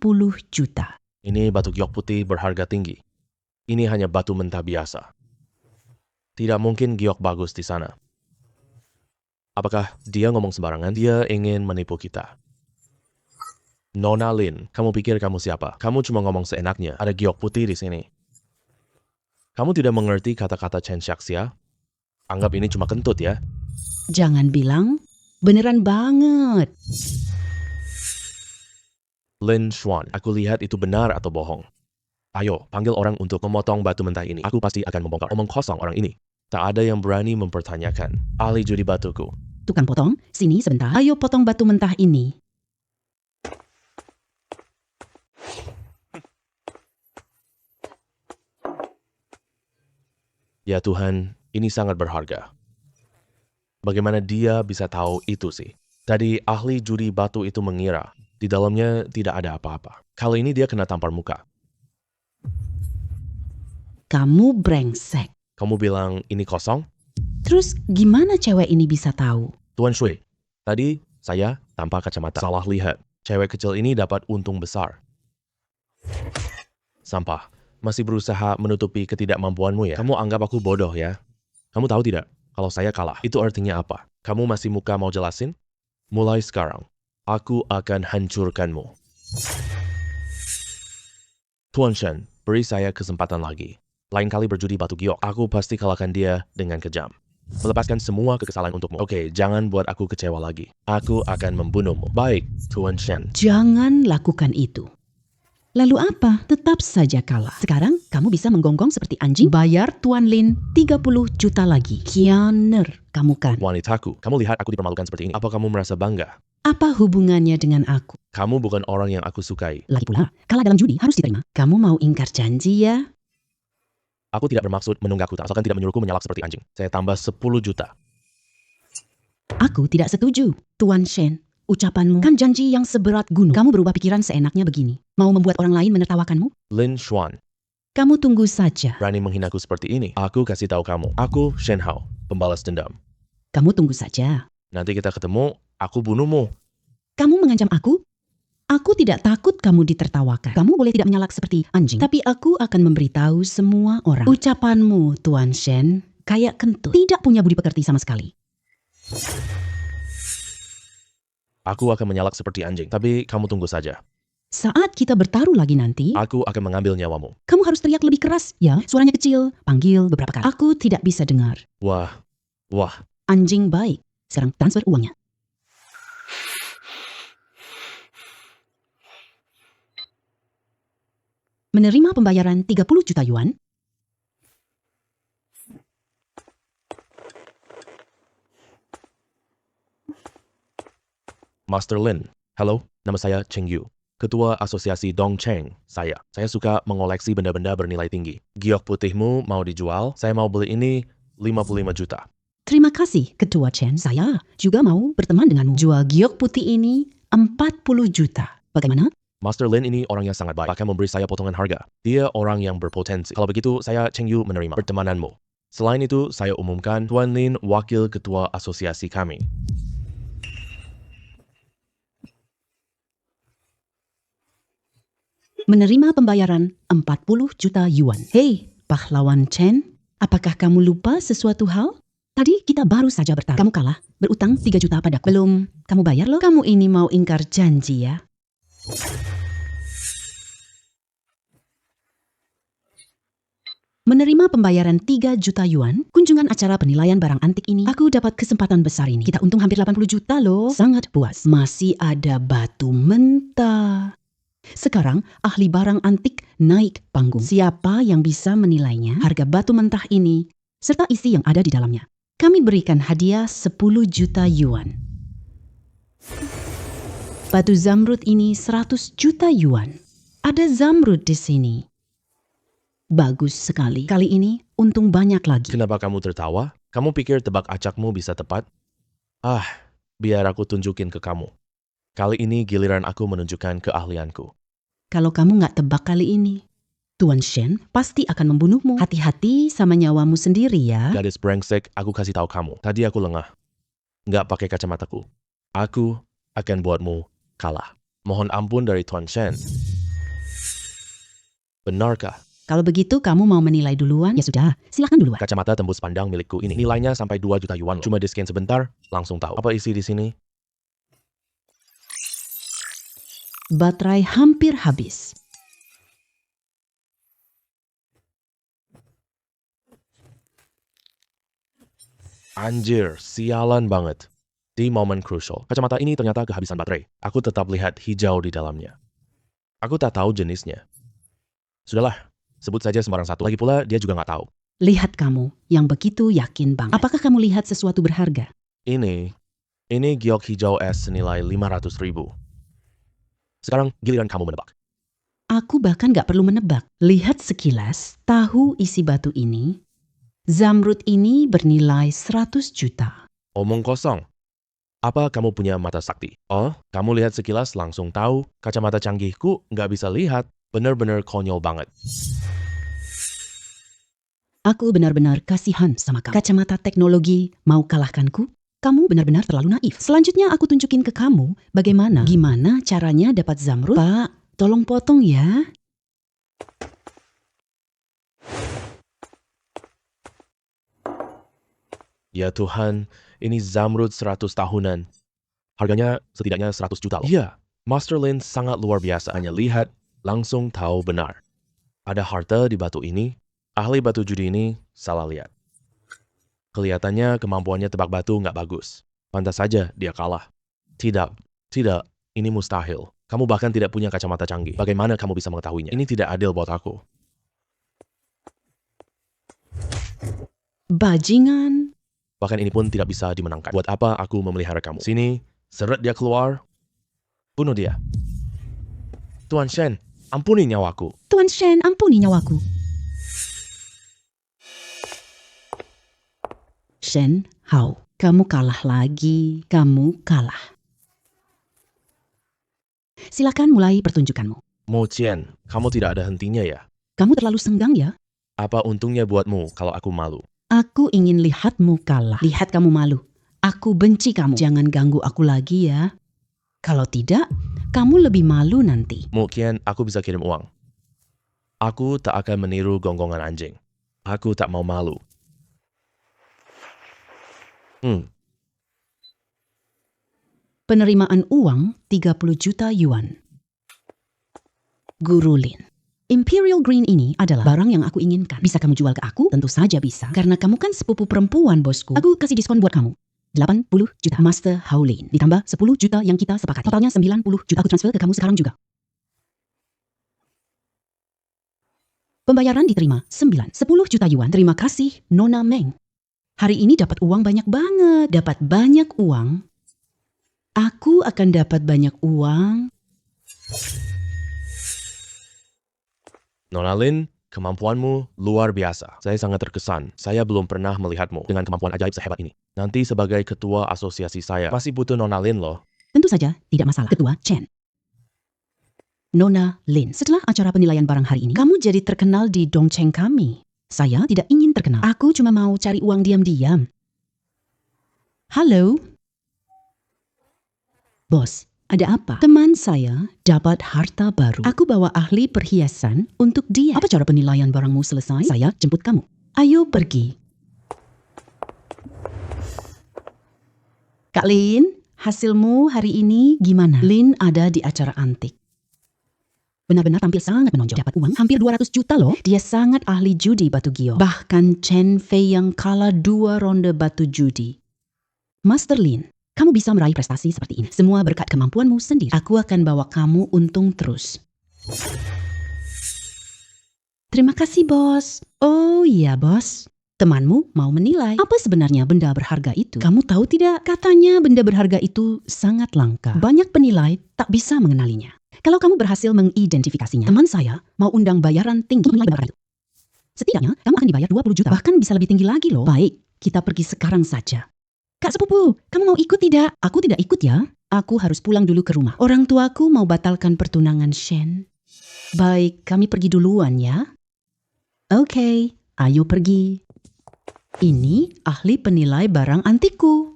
juta. Ini batu giok putih berharga tinggi. Ini hanya batu mentah biasa. Tidak mungkin giok bagus di sana. Apakah dia ngomong sembarangan? Dia ingin menipu kita. Nona Lin, kamu pikir kamu siapa? Kamu cuma ngomong seenaknya. Ada giok putih di sini. Kamu tidak mengerti kata-kata Chen Xiaxia? Anggap ini cuma kentut ya. Jangan bilang, beneran banget. Lin Xuan, aku lihat itu benar atau bohong. Ayo, panggil orang untuk memotong batu mentah ini. Aku pasti akan membongkar omong kosong orang ini. Tak ada yang berani mempertanyakan ahli judi batuku. Tukang potong, sini sebentar. Ayo potong batu mentah ini. Ya Tuhan, ini sangat berharga. Bagaimana dia bisa tahu itu sih? Tadi ahli judi batu itu mengira di dalamnya tidak ada apa-apa. Kali ini dia kena tampar muka. Kamu brengsek. Kamu bilang ini kosong? Terus gimana cewek ini bisa tahu? Tuan Shui, tadi saya tanpa kacamata. Salah lihat. Cewek kecil ini dapat untung besar. Sampah. Masih berusaha menutupi ketidakmampuanmu ya? Kamu anggap aku bodoh ya? Kamu tahu tidak? Kalau saya kalah, itu artinya apa? Kamu masih muka mau jelasin? Mulai sekarang, aku akan hancurkanmu. Tuan Shen, beri saya kesempatan lagi. Lain kali berjudi batu giok, aku pasti kalahkan dia dengan kejam. Melepaskan semua kekesalan untukmu. Oke, jangan buat aku kecewa lagi. Aku akan membunuhmu. Baik, Tuan Shen. Jangan lakukan itu. Lalu apa? Tetap saja kalah. Sekarang kamu bisa menggonggong seperti anjing. Bayar Tuan Lin 30 juta lagi. Kianer, kamu kan. Wanitaku, kamu lihat aku dipermalukan seperti ini. Apa kamu merasa bangga? Apa hubungannya dengan aku? Kamu bukan orang yang aku sukai. Lagi pula, kalah dalam judi harus diterima. Kamu mau ingkar janji ya? Aku tidak bermaksud menunggak hutang, asalkan tidak menyuruhku menyalak seperti anjing. Saya tambah 10 juta. Aku tidak setuju, Tuan Shen. Ucapanmu kan janji yang seberat gunung. Kamu berubah pikiran seenaknya begini. Mau membuat orang lain menertawakanmu? Lin Xuan, Kamu tunggu saja. berani menghinaku seperti ini. Aku kasih tahu kamu. Aku Shen Hao, pembalas dendam. Kamu tunggu saja. Nanti kita ketemu, aku bunuhmu. Kamu mengancam aku? Aku tidak takut kamu ditertawakan. Kamu boleh tidak menyalak seperti anjing, tapi aku akan memberitahu semua orang. Ucapanmu, Tuan Shen, kayak kentut. Tidak punya budi pekerti sama sekali. Aku akan menyalak seperti anjing, tapi kamu tunggu saja. Saat kita bertaruh lagi nanti, Aku akan mengambil nyawamu. kamu harus teriak lebih keras, ya. Suaranya kecil, panggil beberapa kali. Aku tidak bisa dengar. Wah, Anjing baik. Sekarang transfer uangnya. Menerima pembayaran 30 juta yuan. Master Lin. Halo, nama saya Cheng Yu. Ketua Asosiasi Dongcheng. Saya suka mengoleksi benda-benda bernilai tinggi. Giok putihmu mau dijual, saya mau beli ini 55 juta. Terima kasih, Ketua Chen. Saya juga mau berteman denganmu. Jual giok putih ini 40 juta. Bagaimana? Master Lin ini orang yang sangat baik, bahkan memberi saya potongan harga. Dia orang yang berpotensi. Kalau begitu, saya Cheng Yu menerima pertemananmu. Selain itu, saya umumkan Tuan Lin wakil ketua asosiasi kami. Menerima pembayaran 40 juta yuan. Hei, pahlawan Chen, apakah kamu lupa sesuatu hal? Tadi kita baru saja bertaruh. Kamu kalah, berutang 3 juta padaku. Belum, kamu bayar loh. Kamu ini mau ingkar janji ya? Menerima pembayaran 3 juta yuan, kunjungan acara penilaian barang antik ini, aku dapat kesempatan besar ini. Kita untung hampir 80 juta loh. Sangat puas. Masih ada batu mentah. Sekarang, ahli barang antik naik panggung. Siapa yang bisa menilainya? Harga batu mentah ini, serta isi yang ada di dalamnya. Kami berikan hadiah 10 juta yuan. Batu zamrud ini 100 juta yuan. Ada zamrud di sini. Bagus sekali. Kali ini untung banyak lagi. Kenapa kamu tertawa? Kamu pikir tebak acakmu bisa tepat? Biar aku tunjukin ke kamu. Kali ini giliran aku menunjukkan keahlianku. Kalau kamu nggak tebak kali ini, Tuan Shen pasti akan membunuhmu. Hati-hati sama nyawamu sendiri ya. Gadis brengsek, aku kasih tahu kamu. Tadi aku lengah. Nggak pakai kacamataku. Aku akan buatmu kalah. Mohon ampun dari Tuan Shen. Benarkah? Kalau begitu kamu mau menilai duluan? Ya sudah, silakan duluan. Kacamata tembus pandang milikku ini. Nilainya sampai 2 juta yuan. Cuma di-scan sebentar, langsung tahu. Apa isi di sini? Baterai hampir habis. Anjir, sialan banget. Di momen crucial, kacamata ini ternyata kehabisan baterai. Aku tetap lihat hijau di dalamnya. Aku tak tahu jenisnya. Sudahlah, sebut saja sembarang satu. Lagi pula, dia juga nggak tahu. Lihat kamu yang begitu yakin banget. Apakah kamu lihat sesuatu berharga? Ini giok hijau es senilai 500 ribu. Sekarang giliran kamu menebak. Aku bahkan gak perlu menebak. Lihat sekilas, tahu isi batu ini. Zamrud ini bernilai 100 juta. Omong kosong. Apa kamu punya mata sakti? Oh, kamu lihat sekilas langsung tahu. Kacamata canggihku nggak bisa lihat. Bener-bener konyol banget. Aku benar-benar kasihan sama kamu. Kacamata teknologi mau kalahkanku? Kamu benar-benar terlalu naif. Selanjutnya aku tunjukin ke kamu bagaimana. Gimana caranya dapat zamrud? Pak, tolong potong ya. Ya Tuhan, ini zamrud 100 tahunan. Harganya setidaknya 100 juta loh. Iya, Master Lin sangat luar biasa. Hanya lihat, langsung tahu benar. Ada harta di batu ini. Ahli batu judi ini salah lihat. Kelihatannya kemampuannya tebak batu nggak bagus. Pantas saja dia kalah. Tidak, ini mustahil. Kamu bahkan tidak punya kacamata canggih. Bagaimana kamu bisa mengetahuinya? Ini tidak adil buat aku. Bajingan. Bahkan ini pun tidak bisa dimenangkan. Buat apa aku memelihara kamu? Sini, seret dia keluar. Bunuh dia. Tuan Shen, ampuni nyawaku. Tuan Shen, ampuni nyawaku. Shen Hao, kamu kalah lagi. Kamu kalah. Silakan mulai pertunjukanmu. Mo Qian, kamu tidak ada hentinya ya? Kamu terlalu senggang ya? Apa untungnya buatmu kalau aku malu? Aku ingin lihatmu kalah. Lihat kamu malu. Aku benci kamu. Jangan ganggu aku lagi ya. Kalau tidak, kamu lebih malu nanti. Mo Qian, aku bisa kirim uang. Aku tak akan meniru gonggongan anjing. Aku tak mau malu. Penerimaan uang 30 juta yuan. Guru Lin. Imperial Green ini adalah barang yang aku inginkan. Bisa kamu jual ke aku? Tentu saja bisa. Karena kamu kan sepupu perempuan, bosku. Aku kasih diskon buat kamu. 80 juta. Master Hao Lin. Ditambah 10 juta yang kita sepakati. Totalnya 90 juta. Aku transfer ke kamu sekarang juga. Pembayaran diterima. 10 juta yuan. Terima kasih, Nona Meng. Hari ini dapat uang banyak banget. Dapat banyak uang. Aku akan dapat banyak uang. Nona Lin, kemampuanmu luar biasa. Saya sangat terkesan. Saya belum pernah melihatmu dengan kemampuan ajaib sehebat ini. Nanti sebagai ketua asosiasi saya, masih butuh Nona Lin loh. Tentu saja, tidak masalah. Ketua Chen. Nona Lin, setelah acara penilaian barang hari ini, kamu jadi terkenal di Dongcheng kami. Saya tidak ingin terkenal. Aku cuma mau cari uang diam-diam. Halo? Bos, ada apa? Teman saya dapat harta baru. Aku bawa ahli perhiasan untuk dia. Apa cara penilaian barangmu selesai? Saya jemput kamu. Ayo pergi. Kak Lin, hasilmu hari ini gimana? Lin ada di acara antik. Benar-benar tampil sangat menonjol. Dapat uang hampir 200 juta loh. Dia sangat ahli judi batu gio. Bahkan Chen Fei yang kalah 2 ronde batu judi. Master Lin, kamu bisa meraih prestasi seperti ini. Semua berkat kemampuanmu sendiri. Aku akan bawa kamu untung terus. Terima kasih, bos. Oh iya, bos. Temanmu mau menilai apa sebenarnya benda berharga itu. Kamu tahu tidak? Katanya benda berharga itu sangat langka. Banyak penilai tak bisa mengenalinya. Kalau kamu berhasil mengidentifikasinya, teman saya mau undang bayaran tinggi untuk menilai benda itu. Setidaknya kamu akan dibayar 20 juta. Bahkan bisa lebih tinggi lagi loh. Baik, kita pergi sekarang saja. Kak sepupu, kamu mau ikut tidak? Aku tidak ikut ya. Aku harus pulang dulu ke rumah. Orang tuaku mau batalkan pertunangan Shen. Baik, kami pergi duluan ya. Oke, ayo pergi. Ini ahli penilai barang antikku.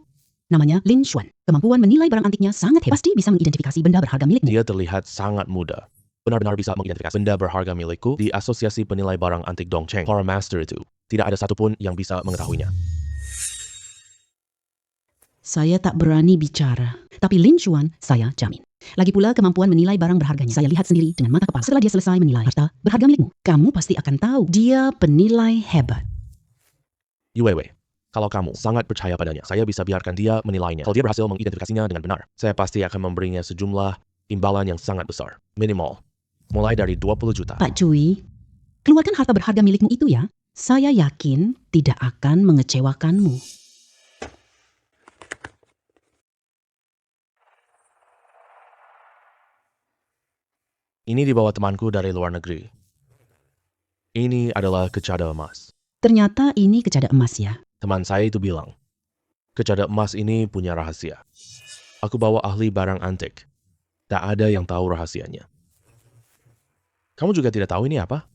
Namanya Lin Xuan. Kemampuan menilai barang antiknya sangat hebat. Pasti bisa mengidentifikasi benda berharga milikmu. Dia terlihat sangat mudah. Benar-benar bisa mengidentifikasi benda berharga milikku di Asosiasi Penilai Barang Antik Dongcheng. Para master itu. Tidak ada satupun yang bisa mengetahuinya. Saya tak berani bicara. Tapi Lin Xuan, saya jamin. Lagi pula kemampuan menilai barang berharganya. Saya lihat sendiri dengan mata kepala. Setelah dia selesai menilai harta berharga milikmu, kamu pasti akan tahu dia penilai hebat. Yuewe, kalau kamu sangat percaya padanya, saya bisa biarkan dia menilainya. Kalau dia berhasil mengidentifikasinya dengan benar, saya pasti akan memberinya sejumlah imbalan yang sangat besar. Minimal. Mulai dari 20 juta. Pak Cui, keluarkan harta berharga milikmu itu ya. Saya yakin tidak akan mengecewakanmu. Ini dibawa temanku dari luar negeri. Ini adalah kecada emas. Ternyata ini kecada emas ya. Teman saya itu bilang, kecada emas ini punya rahasia. Aku bawa ahli barang antik. Tak ada yang tahu rahasianya. Kamu juga tidak tahu ini apa?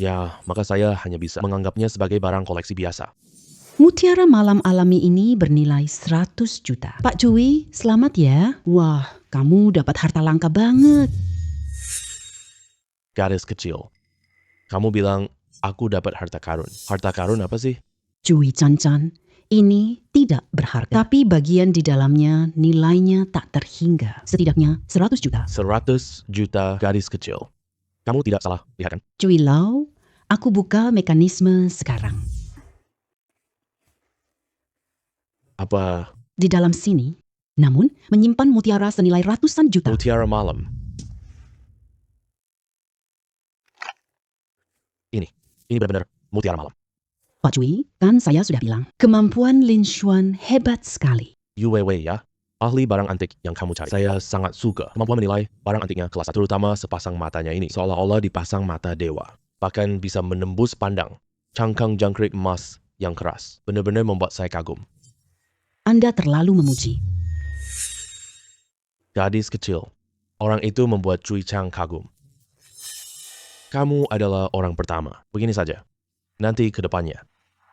Ya, maka saya hanya bisa menganggapnya sebagai barang koleksi biasa. Mutiara malam alami ini bernilai 100 juta. Pak Cui, selamat ya. Wah, kamu dapat harta langka banget. Gadis kecil. Kamu bilang, aku dapat harta karun. Harta karun apa sih? Cui Chan-chan, ini tidak berharga. Tapi bagian di dalamnya nilainya tak terhingga. Setidaknya 100 juta. 100 juta gadis kecil. Kamu tidak salah lihat kan? Cui Lau, aku buka mekanisme sekarang. Apa Di dalam sini, namun menyimpan mutiara senilai ratusan juta. mutiara malam? Ini benar-benar mutiara malam. Pak Cui, kan saya sudah bilang, kemampuan Lin Xuan hebat sekali. Yuewe ya, ahli barang antik yang kamu cari. Saya sangat suka kemampuan menilai barang antiknya kelas 1, terutama sepasang matanya ini. Seolah-olah dipasang mata dewa. Bahkan bisa menembus pandang. Cangkang jangkrik emas yang keras. Benar-benar membuat saya kagum. Anda terlalu memuji. Gadis kecil. Orang itu membuat Cui Chang kagum. Kamu adalah orang pertama. Begini saja. Nanti ke depannya,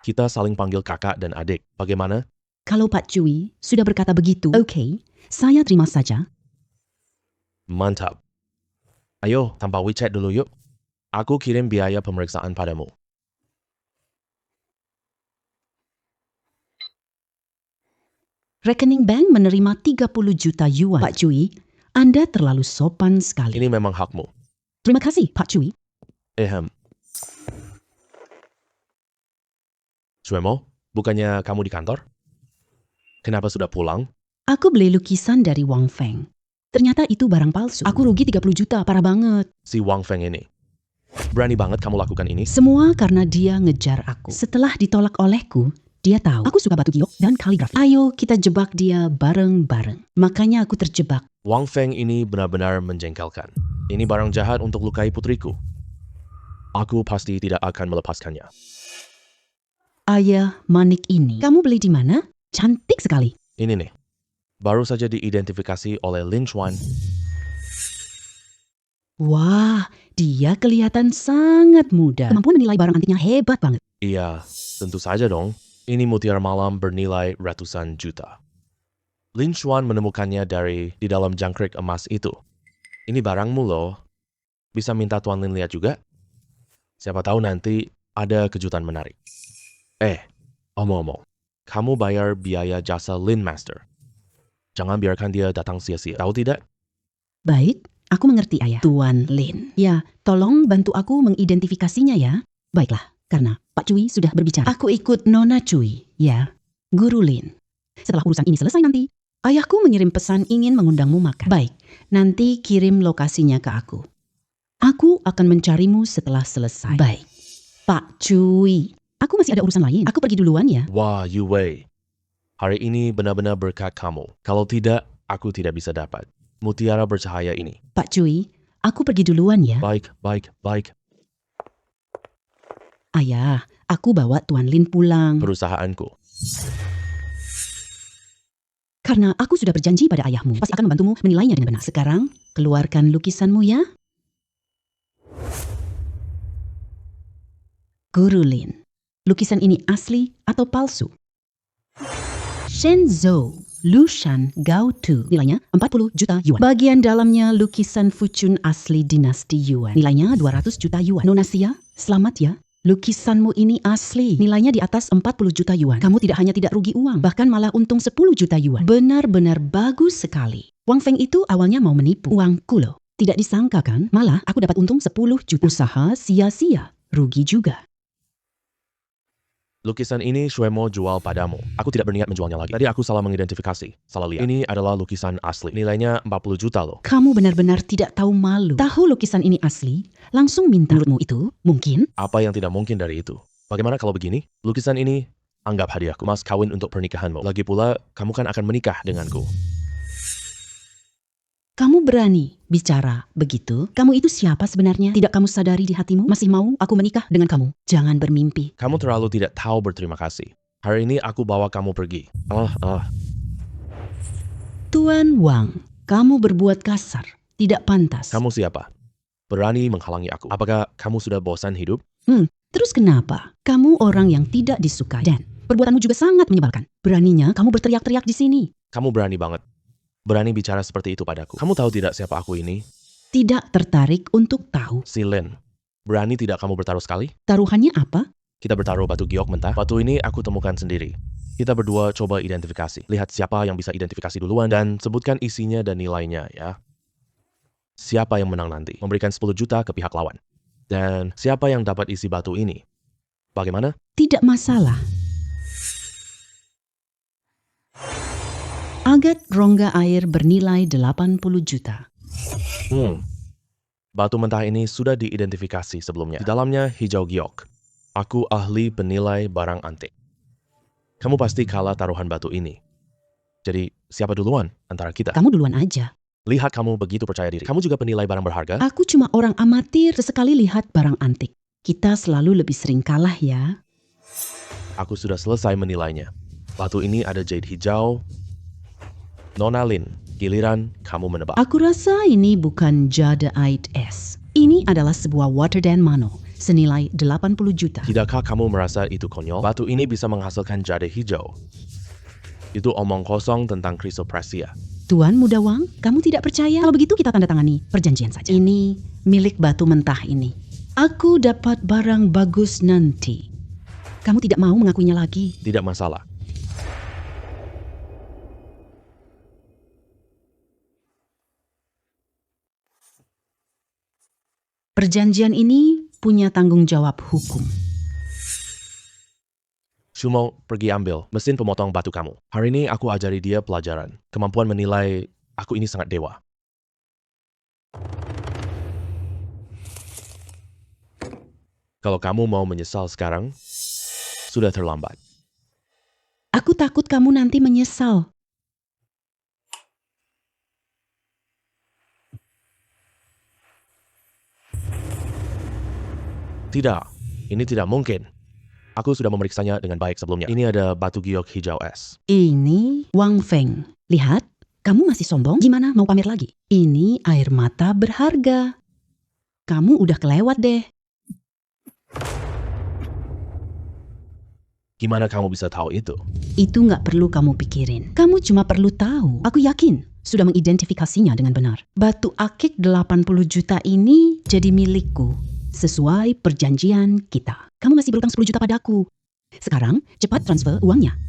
kita saling panggil kakak dan adik. Bagaimana? Kalau Pak Cui sudah berkata begitu, oke, saya terima saja. Mantap. Ayo, tanpa WeChat dulu yuk. Aku kirim biaya pemeriksaan padamu. Rekening bank menerima 30 juta yuan. Pak Cui, Anda terlalu sopan sekali. Ini memang hakmu. Terima kasih, Pak Cui. Suemo, bukannya kamu di kantor? Kenapa sudah pulang? Aku beli lukisan dari Wang Feng. Ternyata itu barang palsu. Aku rugi 30 juta, parah banget. Si Wang Feng ini. Berani banget kamu lakukan ini? Semua karena dia ngejar aku. Setelah ditolak olehku, dia tahu aku suka batu giok dan kaligrafi. Ayo kita jebak dia bareng-bareng. Makanya aku terjebak. Wang Feng ini benar-benar menjengkelkan. Ini barang jahat untuk lukai putriku. Aku pasti tidak akan melepaskannya. Ayah manik ini, kamu beli di mana? Cantik sekali. Ini nih. Baru saja diidentifikasi oleh Lin Chuan. Wah, dia kelihatan sangat muda. Kemampuan menilai barang antiknya hebat banget. Iya, tentu saja dong. Ini mutiara malam bernilai ratusan juta. Lin Chuan menemukannya di dalam jangkrik emas itu. Ini barangmu loh. Bisa minta Tuan Lin lihat juga? Siapa tahu nanti ada kejutan menarik. Omong-omong, kamu bayar biaya jasa Lin Master. Jangan biarkan dia datang sia-sia. Tahu tidak? Baik, aku mengerti ayah. Tuan Lin. Ya, tolong bantu aku mengidentifikasinya ya. Baiklah, karena Pak Cui sudah berbicara. Aku ikut Nona Cui, ya. Guru Lin. Setelah urusan ini selesai nanti, ayahku mengirim pesan ingin mengundangmu makan. Baik, nanti kirim lokasinya ke aku. Aku akan mencarimu setelah selesai. Baik. Pak Cui, aku masih ada urusan lain. Aku pergi duluan ya. Wah, Yu Wei. Hari ini benar-benar berkat kamu. Kalau tidak, aku tidak bisa dapat mutiara bercahaya ini. Pak Cui, aku pergi duluan ya. Baik. Ayah, aku bawa Tuan Lin pulang. Perusahaanku. Karena aku sudah berjanji pada ayahmu, pasti akan membantumu menilainya dengan benar. Sekarang, keluarkan lukisanmu ya. Guru Lin, lukisan ini asli atau palsu? Shenzhou, Lushan, Gaotu. Nilainya 40 juta yuan. Bagian dalamnya lukisan Fuchun asli dinasti Yuan. Nilainya 200 juta yuan. Nona Xia, selamat ya. Lukisanmu ini asli. Nilainya di atas 40 juta yuan. Kamu tidak hanya tidak rugi uang, bahkan malah untung 10 juta yuan. Benar-benar bagus sekali. Wang Feng itu awalnya mau menipu uangku loh. Tidak disangka kan? Malah aku dapat untung 10 juta. Usaha sia-sia. Rugi juga. Lukisan ini Suemo jual padamu. Aku tidak berniat menjualnya lagi. Tadi aku salah mengidentifikasi. Salah lihat. Ini adalah lukisan asli. Nilainya 40 juta loh. Kamu benar-benar tidak tahu malu. Tahu lukisan ini asli, langsung minta. Menurutmu itu mungkin? Apa yang tidak mungkin dari itu? Bagaimana kalau begini? Lukisan ini anggap hadiahku. Mas kawin untuk pernikahanmu. Lagi pula, kamu kan akan menikah denganku. Kamu berani bicara begitu? Kamu itu siapa sebenarnya? Tidak kamu sadari di hatimu? Masih mau aku menikah dengan kamu? Jangan bermimpi. Kamu terlalu tidak tahu berterima kasih. Hari ini aku bawa kamu pergi. Tuan Wang, kamu berbuat kasar. Tidak pantas. Kamu siapa? Berani menghalangi aku. Apakah kamu sudah bosan hidup? Terus kenapa? Kamu orang yang tidak disukai. Dan perbuatanmu juga sangat menyebalkan. Beraninya kamu berteriak-teriak di sini. Kamu berani banget. Berani bicara seperti itu padaku. Kamu tahu tidak siapa aku ini? Tidak tertarik untuk tahu. Si Lin. Berani tidak kamu bertaruh sekali? Taruhannya apa? Kita bertaruh batu giok mentah. Batu ini aku temukan sendiri. Kita berdua coba identifikasi. Lihat siapa yang bisa identifikasi duluan dan sebutkan isinya dan nilainya ya. Siapa yang menang nanti? Memberikan 10 juta ke pihak lawan. Dan siapa yang dapat isi batu ini? Bagaimana? Tidak masalah. Agat rongga air bernilai 80 juta. Batu mentah ini sudah diidentifikasi sebelumnya. Di dalamnya hijau giok. Aku ahli penilai barang antik. Kamu pasti kalah taruhan batu ini. Jadi siapa duluan antara kita? Kamu duluan aja. Lihat kamu begitu percaya diri. Kamu juga penilai barang berharga? Aku cuma orang amatir, sesekali lihat barang antik. Kita selalu lebih sering kalah ya. Aku sudah selesai menilainya. Batu ini ada jade hijau. Nona Lin, giliran kamu menebak. Aku rasa ini bukan jadeite es. Ini adalah sebuah Waterden Mano senilai 80 juta. Tidakkah kamu merasa itu konyol? Batu ini bisa menghasilkan jade hijau. Itu omong kosong tentang chrysoprasia. Tuan Muda Wang, kamu tidak percaya? Kalau begitu kita tanda tangani perjanjian saja. Ini milik batu mentah ini. Aku dapat barang bagus nanti. Kamu tidak mau mengakuinya lagi. Tidak masalah. Perjanjian ini punya tanggung jawab hukum. Shumo, pergi ambil mesin pemotong batu kamu. Hari ini aku ajari dia pelajaran. Kemampuan menilai aku ini sangat dewa. Kalau kamu mau menyesal sekarang, sudah terlambat. Aku takut kamu nanti menyesal. Tidak, ini tidak mungkin. Aku sudah memeriksanya dengan baik sebelumnya. Ini ada batu giok hijau es. Ini Wang Feng. Lihat, kamu masih sombong? Gimana mau pamer lagi? Ini air mata berharga. Kamu udah kelewat deh. Gimana kamu bisa tahu itu? Itu nggak perlu kamu pikirin. Kamu cuma perlu tahu. Aku yakin sudah mengidentifikasinya dengan benar. Batu akik 80 juta ini jadi milikku. Sesuai perjanjian kita. Kamu masih berutang 10 juta padaku. Sekarang cepat transfer uangnya.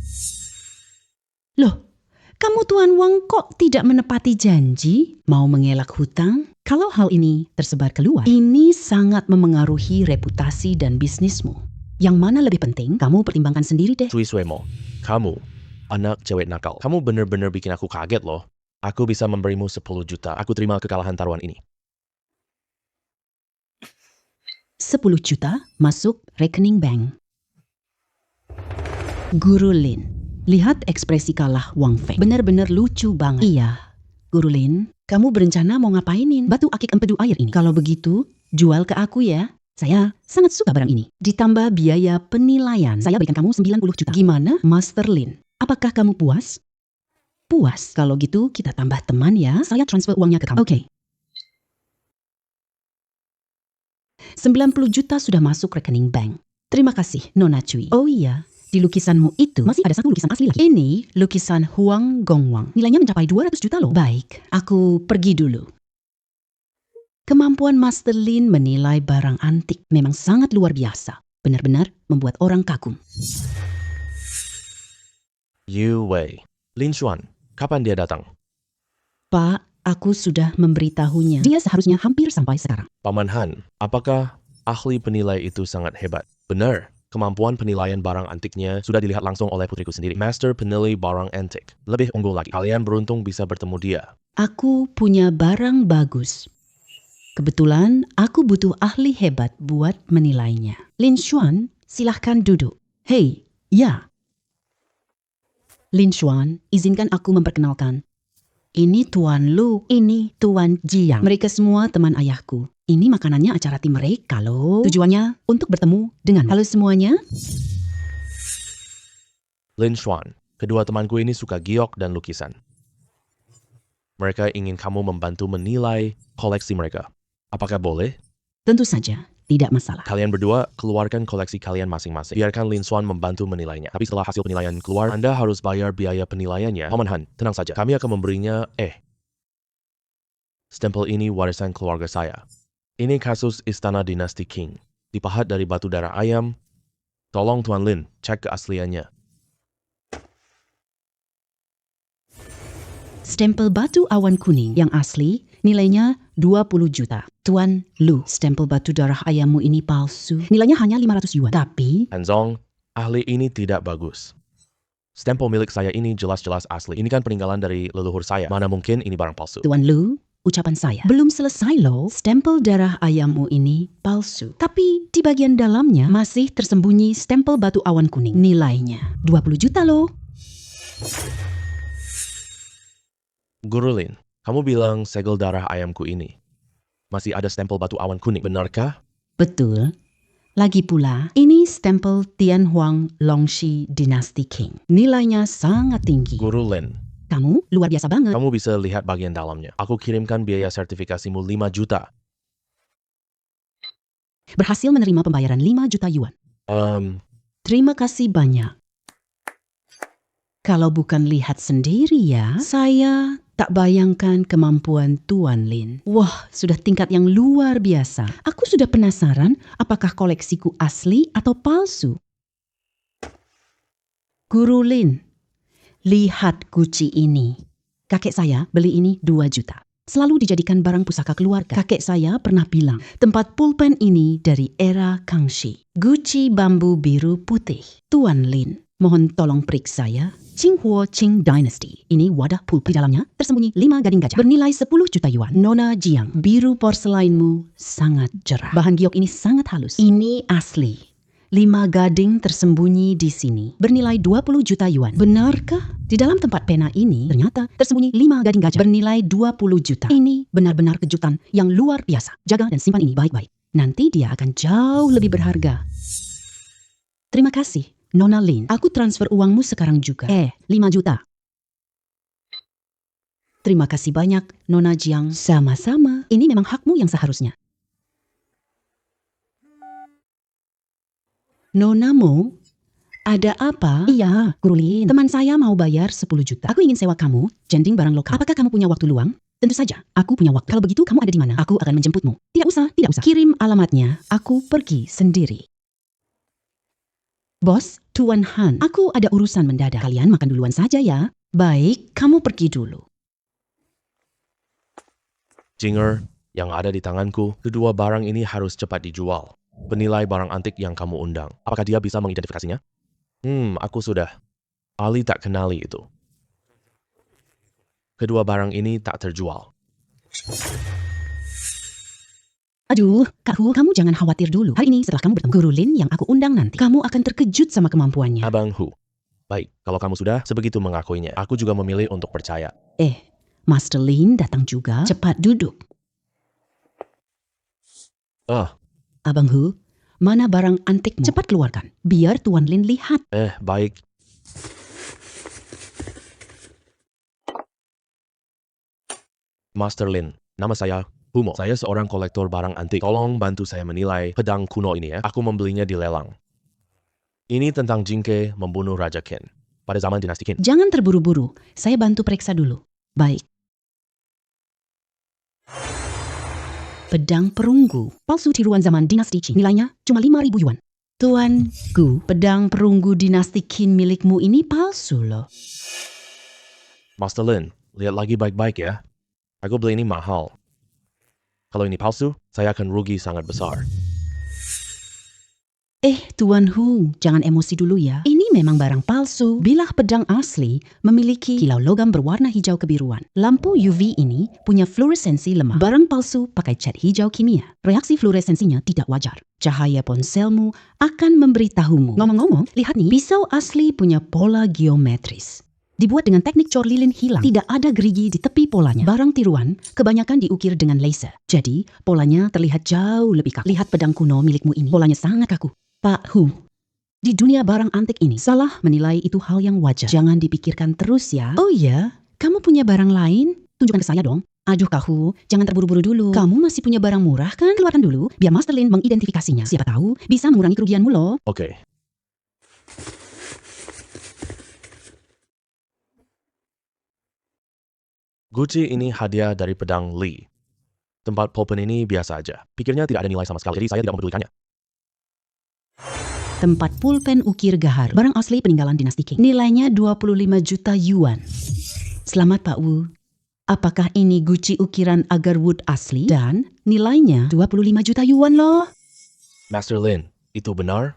Loh, kamu Tuan Wang kok tidak menepati janji? Mau mengelak hutang? Kalau hal ini tersebar keluar, ini sangat memengaruhi reputasi dan bisnismu. Yang mana lebih penting, kamu pertimbangkan sendiri deh. Cui Suemo, kamu, anak cewek nakal. Kamu bener-bener bikin aku kaget loh. Aku bisa memberimu 10 juta. Aku terima kekalahan taruhan ini. 10 juta masuk rekening bank. Guru Lin, lihat ekspresi kalah Wang Feng. Benar-benar lucu banget. Iya, Guru Lin, kamu berencana mau ngapainin batu akik empedu air ini? Kalau begitu, jual ke aku ya. Saya sangat suka barang ini. Ditambah biaya penilaian, saya berikan kamu 90 juta. Gimana, Master Lin? Apakah kamu puas? Puas? Kalau gitu kita tambah teman ya. Saya transfer uangnya ke kamu. Oke. 90 juta sudah masuk rekening bank. Terima kasih, Nona Cui. Oh iya, di lukisanmu itu masih ada satu lukisan asli lagi. Ini lukisan Huang Gongwang. Nilainya mencapai 200 juta loh. Baik, aku pergi dulu. Kemampuan Master Lin menilai barang antik memang sangat luar biasa. Benar-benar membuat orang kagum. Yu Wei, Lin Xuan, kapan dia datang? Pak, aku sudah memberitahunya. Dia seharusnya hampir sampai sekarang. Paman Han, apakah ahli penilai itu sangat hebat? Benar, kemampuan penilaian barang antiknya sudah dilihat langsung oleh putriku sendiri. Master penilai barang antik. Lebih unggul lagi. Kalian beruntung bisa bertemu dia. Aku punya barang bagus. Kebetulan aku butuh ahli hebat buat menilainya. Lin Xuan, silahkan duduk. Hei, ya. Lin Xuan, izinkan aku memperkenalkan. Ini Tuan Lu, ini Tuan Jiang. Mereka semua teman ayahku. Ini makanannya acara tim mereka loh. Tujuannya untuk bertemu dengan. Halo semuanya. Lin Xuan, kedua temanku ini suka giok dan lukisan. Mereka ingin kamu membantu menilai koleksi mereka. Apakah boleh? Tentu saja, tidak masalah. Kalian berdua keluarkan koleksi kalian masing-masing. Biarkan Lin Xuan membantu menilainya. Tapi setelah hasil penilaian keluar, Anda harus bayar biaya penilaiannya. Paman Han, tenang saja. Kami akan memberinya, stempel ini warisan keluarga saya. Ini kasus Istana Dinasti Qing. Dipahat dari batu darah ayam. Tolong Tuan Lin, cek keasliannya. Stempel batu awan kuning yang asli nilainya 20 juta. Tuan Lu, stempel batu darah ayammu ini palsu. Nilainya hanya 500 yuan. Tapi Hanzong, ahli ini tidak bagus. Stempel milik saya ini jelas-jelas asli. Ini kan peninggalan dari leluhur saya. Mana mungkin ini barang palsu. Tuan Lu, ucapan saya. Belum selesai loh, stempel darah ayammu ini palsu. Tapi di bagian dalamnya masih tersembunyi stempel batu awan kuning. Nilainya 20 juta loh. Guru Lin, kamu bilang segel darah ayamku ini masih ada stempel batu awan kuning, benarkah? Betul. Lagi pula, ini stempel Tian Huang Longxi Dynasty King. Nilainya sangat tinggi. Guru Lin, Kamu luar biasa banget. kamu bisa lihat bagian dalamnya. Aku kirimkan biaya sertifikasimu 5 juta. Berhasil menerima pembayaran 5 juta yuan. Terima kasih banyak. Kalau bukan lihat sendiri ya, saya tak bayangkan kemampuan Tuan Lin. Wah, sudah tingkat yang luar biasa. Aku sudah penasaran apakah koleksiku asli atau palsu. Guru Lin, lihat guci ini. Kakek saya beli ini 2 juta. Selalu dijadikan barang pusaka keluarga. Kakek saya pernah bilang, tempat pulpen ini dari era Kangxi. Guci bambu biru putih. Tuan Lin, mohon tolong periksa ya. Qinghuo Qing Dynasty. Ini wadah pulpen. Di dalamnya tersembunyi 5 gading gajah. Bernilai 10 juta yuan. Nona Jiang, biru porselainmu sangat cerah. Bahan giok ini sangat halus. Ini asli. 5 gading tersembunyi di sini. Bernilai 20 juta yuan. Benarkah? Di dalam tempat pena ini ternyata tersembunyi 5 gading gajah. Bernilai 20 juta. Ini benar-benar kejutan yang luar biasa. Jaga dan simpan ini baik-baik. Nanti dia akan jauh lebih berharga. Terima kasih, Nona Lin. Aku transfer uangmu sekarang juga. 5 juta. Terima kasih banyak, Nona Jiang. Sama-sama. Ini memang hakmu yang seharusnya. Nona Mo, ada apa? Iya, Guru Lin. Teman saya mau bayar 10 juta. Aku ingin sewa kamu, jending barang lokal. Apakah kamu punya waktu luang? Tentu saja, aku punya waktu. Kalau begitu, kamu ada di mana? Aku akan menjemputmu. Tidak usah, tidak usah. Kirim alamatnya, aku pergi sendiri. Bos, Tuan Han, aku ada urusan mendadak. Kalian makan duluan saja ya. Baik, kamu pergi dulu. Jinger, yang ada di tanganku, kedua barang ini harus cepat dijual. Penilai barang antik yang kamu undang. Apakah dia bisa mengidentifikasinya? Aku sudah. Ali tak kenali itu. Kedua barang ini tak terjual. Aduh, Kak Hu, kamu jangan khawatir dulu. Hari ini setelah kamu bertemu Guru Lin yang aku undang nanti, kamu akan terkejut sama kemampuannya. Abang Hu. Baik, kalau kamu sudah sebegitu mengakuinya, aku juga memilih untuk percaya. Master Lin datang juga. Cepat duduk. Abang Hu, mana barang antikmu? Cepat keluarkan, biar Tuan Lin lihat. Baik. Master Lin, nama saya Humo. Saya seorang kolektor barang antik. Tolong bantu saya menilai pedang kuno ini ya. Aku membelinya di lelang. Ini tentang Jingke membunuh Raja Qin pada zaman dinasti Qin. Jangan terburu-buru, saya bantu periksa dulu. Baik. Pedang perunggu, palsu tiruan zaman dinasti Qin. Nilainya cuma 5.000 yuan. Tuan Gu, pedang perunggu dinasti Qin milikmu ini palsu loh. Master Lin, lihat lagi baik-baik ya. Aku beli ini mahal. Kalau ini palsu, saya akan rugi sangat besar. Tuan Hu, jangan emosi dulu ya. Ini memang barang palsu. Bilah pedang asli memiliki kilau logam berwarna hijau kebiruan. Lampu UV ini punya fluoresensi lemah. Barang palsu pakai cat hijau kimia. Reaksi fluoresensinya tidak wajar. Cahaya ponselmu akan memberitahumu. Ngomong-ngomong, lihat nih, pisau asli punya pola geometris. Dibuat dengan teknik cor lilin hilang. Tidak ada gerigi di tepi polanya. Barang tiruan kebanyakan diukir dengan laser. Jadi, polanya terlihat jauh lebih kaku. Lihat pedang kuno milikmu ini. Polanya sangat kaku. Pak Hu, di dunia barang antik ini, salah menilai itu hal yang wajar. Jangan dipikirkan terus ya. Oh iya, kamu punya barang lain? Tunjukkan ke saya dong. Aduh Kak Hu, jangan terburu-buru dulu. Kamu masih punya barang murah kan? Keluarkan dulu, biar Master Lin mengidentifikasinya. Siapa tahu bisa mengurangi kerugianmu loh. Oke. Guci ini hadiah dari pedang Li. Tempat pulpen ini biasa aja. Pikirnya tidak ada nilai sama sekali, jadi saya tidak mempedulikannya. Tempat pulpen ukir gahar, barang asli peninggalan dinasti Qing. Nilainya 25 juta yuan. Selamat Pak Wu. Apakah ini guci ukiran agarwood asli? Dan nilainya 25 juta yuan loh. Master Lin, itu benar?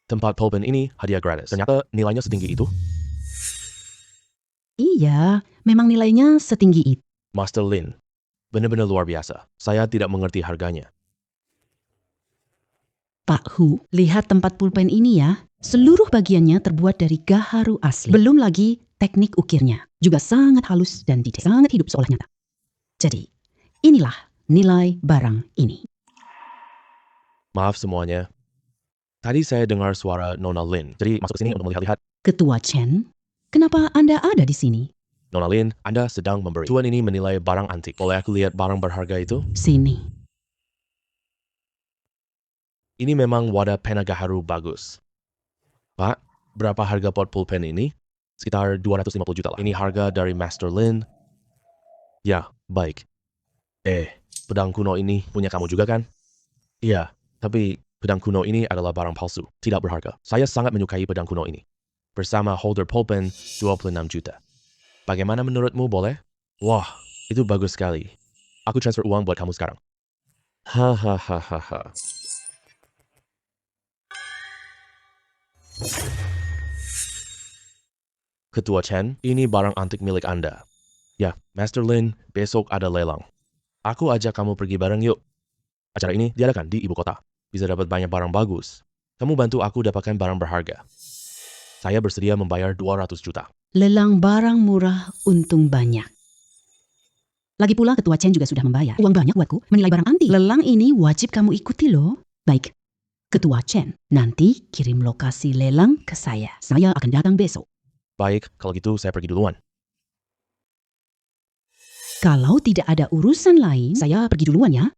Tempat pulpen ini hadiah gratis. Ternyata nilainya setinggi itu? Iya, memang nilainya setinggi itu. Master Lin, benar-benar luar biasa. Saya tidak mengerti harganya. Pak Hu, lihat tempat pulpen ini ya. Seluruh bagiannya terbuat dari gaharu asli. Belum lagi teknik ukirnya. Juga sangat halus dan detail. Sangat hidup seolah nyata. Jadi, inilah nilai barang ini. Maaf semuanya, Tadi saya dengar suara Nona Lin, jadi masuk ke sini untuk melihat-lihat. Ketua Chen, kenapa Anda ada di sini? Nona Lin, Anda sedang memberi. Tuan ini menilai barang antik. Boleh aku lihat barang berharga itu? Sini. Ini memang wadah pena gaharu bagus. Pak, berapa harga pot pulpen ini? Sekitar 250 juta lah. Ini harga dari Master Lin. Ya, baik. Pedang kuno ini punya kamu juga kan? Iya, tapi pedang kuno ini adalah barang palsu, tidak berharga. Saya sangat menyukai pedang kuno ini. Bersama holder pulpen, 26 juta. Bagaimana menurutmu, boleh? Wah, itu bagus sekali. Aku transfer uang buat kamu sekarang. Hahaha. Ketua Chen, ini barang antik milik Anda. Ya, Master Lin, besok ada lelang. Aku ajak kamu pergi bareng yuk. Acara ini diadakan di ibu kota. Bisa dapat banyak barang bagus. Kamu bantu aku dapatkan barang berharga. Saya bersedia membayar 200 juta. Lelang barang murah, untung banyak. Lagi pula Ketua Chen juga sudah membayar. Uang banyak buatku menilai barang antik. Lelang ini wajib kamu ikuti loh. Baik, Ketua Chen, nanti kirim lokasi lelang ke saya. Saya akan datang besok. Baik, kalau gitu saya pergi duluan. Kalau tidak ada urusan lain, saya pergi duluan ya.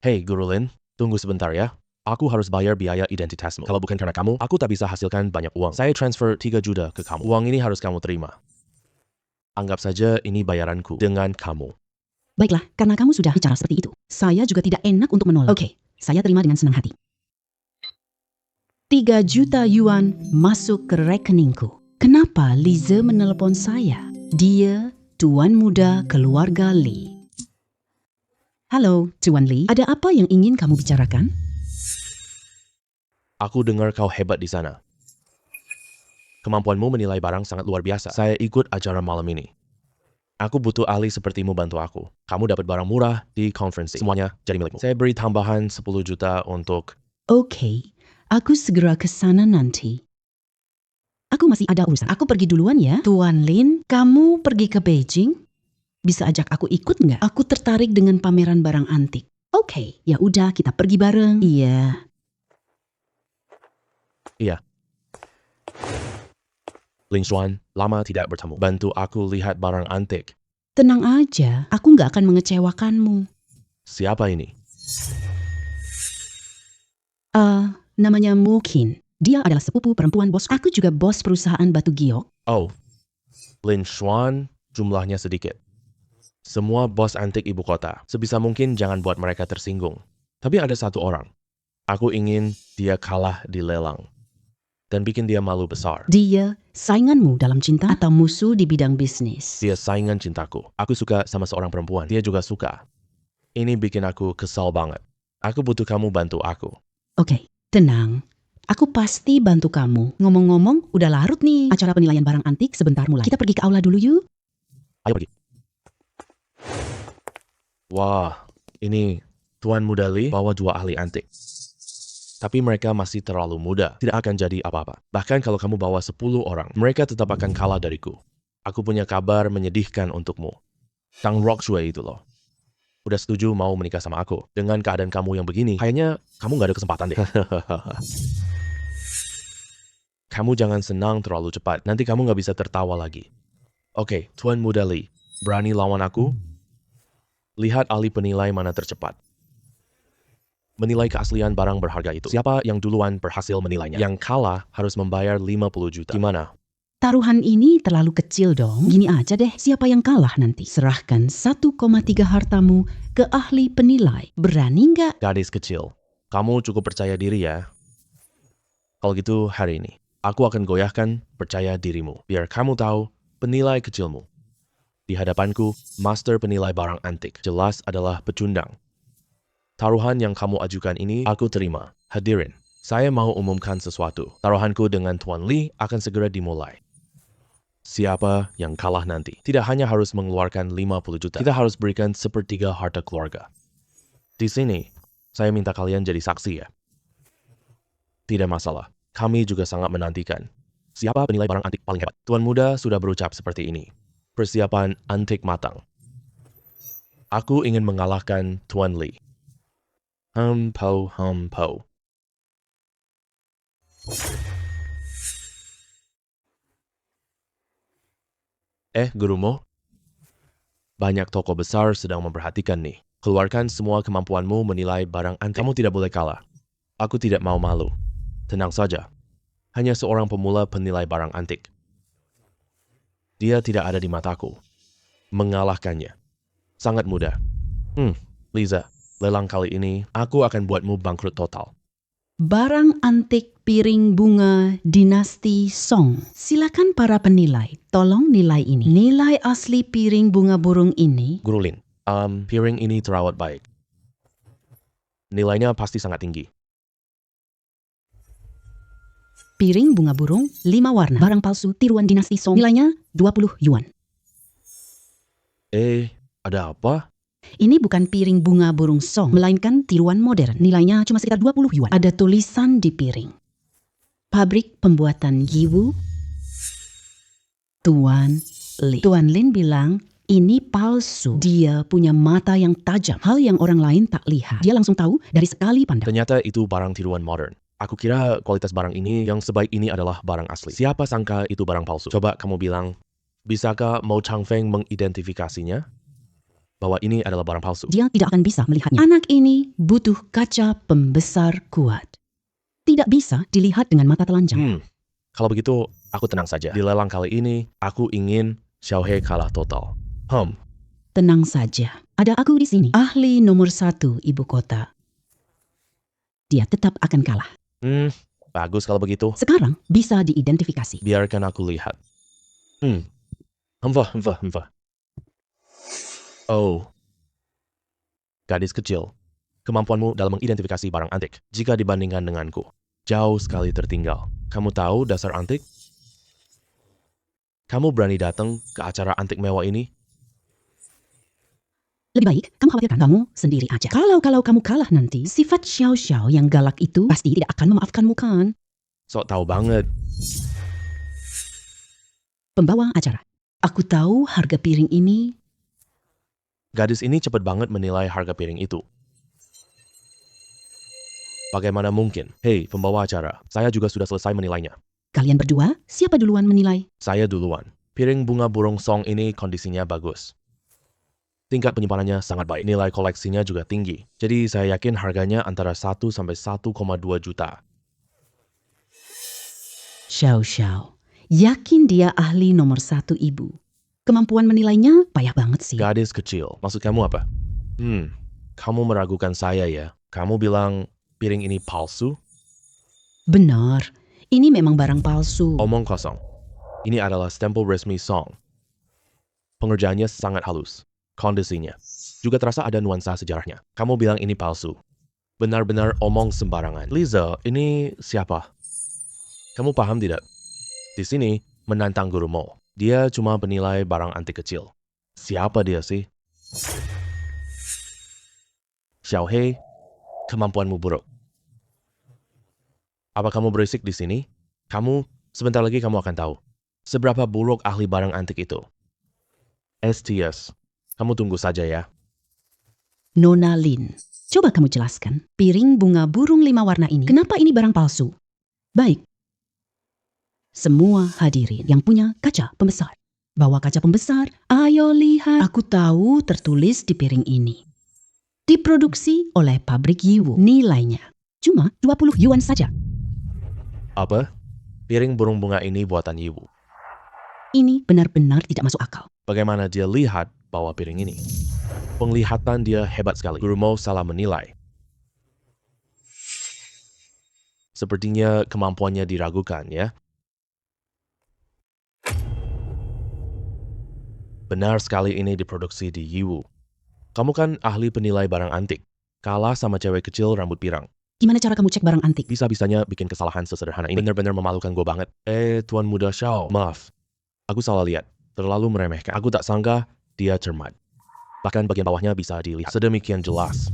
Hei, Guru Lin, tunggu sebentar ya. Aku harus bayar biaya identitasmu. Kalau bukan karena kamu, aku tak bisa hasilkan banyak uang. Saya transfer 3 juta ke kamu. Uang ini harus kamu terima. Anggap saja ini bayaranku dengan kamu. Baiklah, karena kamu sudah bicara seperti itu, saya juga tidak enak untuk menolak. Oke, saya terima dengan senang hati. 3 juta yuan masuk ke rekeningku. Kenapa Lize menelepon saya? Dia tuan muda keluarga Li. Halo, Tuan Li. Ada apa yang ingin kamu bicarakan? Aku dengar kau hebat di sana. Kemampuanmu menilai barang sangat luar biasa. Saya ikut acara malam ini. Aku butuh ahli sepertimu bantu aku. Kamu dapat barang murah di konferensi. Semuanya jadi milikmu. Saya beri tambahan 10 juta untuk... Oke, aku segera ke sana nanti. Aku masih ada urusan. Aku pergi duluan ya. Tuan Lin, kamu pergi ke Beijing? Bisa ajak aku ikut nggak? Aku tertarik dengan pameran barang antik. Oke, ya udah kita pergi bareng. Iya. Iya. Lin Xuan, lama tidak bertemu. Bantu aku lihat barang antik. Tenang aja, aku nggak akan mengecewakanmu. Siapa ini? Namanya Mukin. Dia adalah sepupu perempuan bos. Aku juga bos perusahaan batu giok. Oh, Lin Xuan, jumlahnya sedikit. Semua bos antik ibu kota. Sebisa mungkin jangan buat mereka tersinggung. Tapi ada satu orang. Aku ingin dia kalah di lelang. Dan bikin dia malu besar. Dia sainganmu dalam cinta atau musuh di bidang bisnis? Dia saingan cintaku. Aku suka sama seorang perempuan. Dia juga suka. Ini bikin aku kesal banget. Aku butuh kamu bantu aku. Oke, tenang. Aku pasti bantu kamu. Ngomong-ngomong, udah larut nih acara penilaian barang antik, sebentar mulai. Kita pergi ke aula dulu yuk. Ayo pergi. Wah, ini Tuan Muda Li bawa 2 ahli antik. Tapi mereka masih terlalu muda, tidak akan jadi apa-apa. Bahkan kalau kamu bawa 10 orang, mereka tetap akan kalah dariku. Aku punya kabar menyedihkan untukmu. Tang Rockshui itu loh. Udah setuju mau menikah sama aku. Dengan keadaan kamu yang begini, kayaknya kamu gak ada kesempatan deh. Kamu jangan senang terlalu cepat, nanti kamu gak bisa tertawa lagi. Oke, Tuan Muda Li, berani lawan aku? Lihat ahli penilai mana tercepat. Menilai keaslian barang berharga itu. Siapa yang duluan berhasil menilainya? Yang kalah harus membayar 50 juta. Gimana? Taruhan ini terlalu kecil dong. Gini aja deh, siapa yang kalah nanti? Serahkan 1,3 hartamu ke ahli penilai. Berani nggak? Gadis kecil, kamu cukup percaya diri ya? Kalau gitu hari ini, aku akan goyahkan percaya dirimu. Biar kamu tahu penilai kecilmu. Di hadapanku, master penilai barang antik. Jelas adalah pecundang. Taruhan yang kamu ajukan ini, aku terima. Hadirin, saya mau umumkan sesuatu. Taruhanku dengan Tuan Li akan segera dimulai. Siapa yang kalah nanti? Tidak hanya harus mengeluarkan 50 juta. Kita harus berikan 1/3 harta keluarga. Di sini, saya minta kalian jadi saksi ya. Tidak masalah. Kami juga sangat menantikan. Siapa penilai barang antik paling hebat? Tuan muda sudah berucap seperti ini. Persiapan antik matang. Aku ingin mengalahkan Tuan Li. Hempo. Gurumo, banyak toko besar sedang memperhatikan nih. Keluarkan semua kemampuanmu menilai barang antik. Kamu tidak boleh kalah. Aku tidak mau malu. Tenang saja. Hanya seorang pemula penilai barang antik. Dia tidak ada di mataku. Mengalahkannya. Sangat mudah. Liza, lelang kali ini aku akan buatmu bangkrut total. Barang antik piring bunga dinasti Song. Silakan para penilai, tolong nilai ini. Nilai asli piring bunga burung ini Guru Lin, piring ini terawat baik. Nilainya pasti sangat tinggi. piring bunga burung 5 warna. Barang palsu tiruan dinasti Song. Nilainya 20 yuan. Ada apa? Ini bukan piring bunga burung Song, melainkan tiruan modern. Nilainya cuma sekitar 20 yuan. Ada tulisan di piring. Pabrik pembuatan Yiwu, Tuan Lin. Tuan Lin bilang, ini palsu. Dia punya mata yang tajam, hal yang orang lain tak lihat. Dia langsung tahu dari sekali pandang. Ternyata itu barang tiruan modern. Aku kira kualitas barang ini yang sebaik ini adalah barang asli. Siapa sangka itu barang palsu? Coba kamu bilang, bisakah Mo Changfeng mengidentifikasinya? Bahwa ini adalah barang palsu. Dia tidak akan bisa melihatnya. Anak ini butuh kaca pembesar kuat. Tidak bisa dilihat dengan mata telanjang. Kalau begitu, aku tenang saja. Di lelang kali ini, aku ingin Xiaohe kalah total. Tenang saja. Ada aku di sini. Ahli nomor 1 ibu kota. Dia tetap akan kalah. Bagus kalau begitu. Sekarang bisa diidentifikasi. Biarkan aku lihat. Hemfa. Oh. Gadis kecil. Kemampuanmu dalam mengidentifikasi barang antik, jika dibandingkan denganku, jauh sekali tertinggal. Kamu tahu dasar antik? Kamu berani datang ke acara antik mewah ini? Lebih baik kamu khawatirkan kamu sendiri aja. Kalau kamu kalah nanti, sifat Xiao Xiao yang galak itu pasti tidak akan memaafkanmu kan? Sok tahu banget. Pembawa acara. Aku tahu harga piring ini. Gadis ini cepat banget menilai harga piring itu. Bagaimana mungkin? Hei, pembawa acara, saya juga sudah selesai menilainya. Kalian berdua, siapa duluan menilai? Saya duluan. Piring bunga burung Song ini kondisinya bagus. Tingkat penyimpanannya sangat baik. Nilai koleksinya juga tinggi. Jadi saya yakin harganya antara 1 sampai 1,2 juta. Xiao Xiao. Yakin dia ahli nomor 1 ibu. Kemampuan menilainya payah banget sih. Gadis kecil, maksud kamu apa? Kamu meragukan saya ya? Kamu bilang piring ini palsu? Benar, ini memang barang palsu. Omong kosong. Ini adalah stempel resmi Song. Pengerjaannya sangat halus. Kondisinya juga terasa ada nuansa sejarahnya. Kamu bilang ini palsu. Benar-benar omong sembarangan. Liza, ini siapa? Kamu paham tidak? Di sini menantang Guru Mo. Dia cuma penilai barang antik kecil. Siapa dia sih? Xiaohe, kemampuanmu buruk. Apa kamu berisik di sini? Sebentar lagi kamu akan tahu. Seberapa buruk ahli barang antik itu. STS, kamu tunggu saja ya. Nona Lin, coba kamu jelaskan. Piring bunga burung 5 warna ini, kenapa ini barang palsu? Baik. Semua hadirin yang punya kaca pembesar. Bawa kaca pembesar, ayo lihat. Aku tahu tertulis di piring ini. Diproduksi oleh pabrik Yiwu. Nilainya cuma 20 yuan saja. Apa? Piring burung bunga ini buatan Yiwu. Ini benar-benar tidak masuk akal. Bagaimana dia lihat bawa piring ini? Penglihatan dia hebat sekali. Guru Mo salah menilai. Sepertinya kemampuannya diragukan ya. Benar sekali ini diproduksi di Yiwu. Kamu kan ahli penilai barang antik. Kalah sama cewek kecil rambut pirang. Gimana cara kamu cek barang antik? Bisa-bisanya bikin kesalahan sesederhana ini. Benar-benar memalukan gue banget. Tuan muda Xiao, maaf. Aku salah lihat. Terlalu meremehkan. Aku tak sangka dia cermat. Bahkan bagian bawahnya bisa dilihat sedemikian jelas.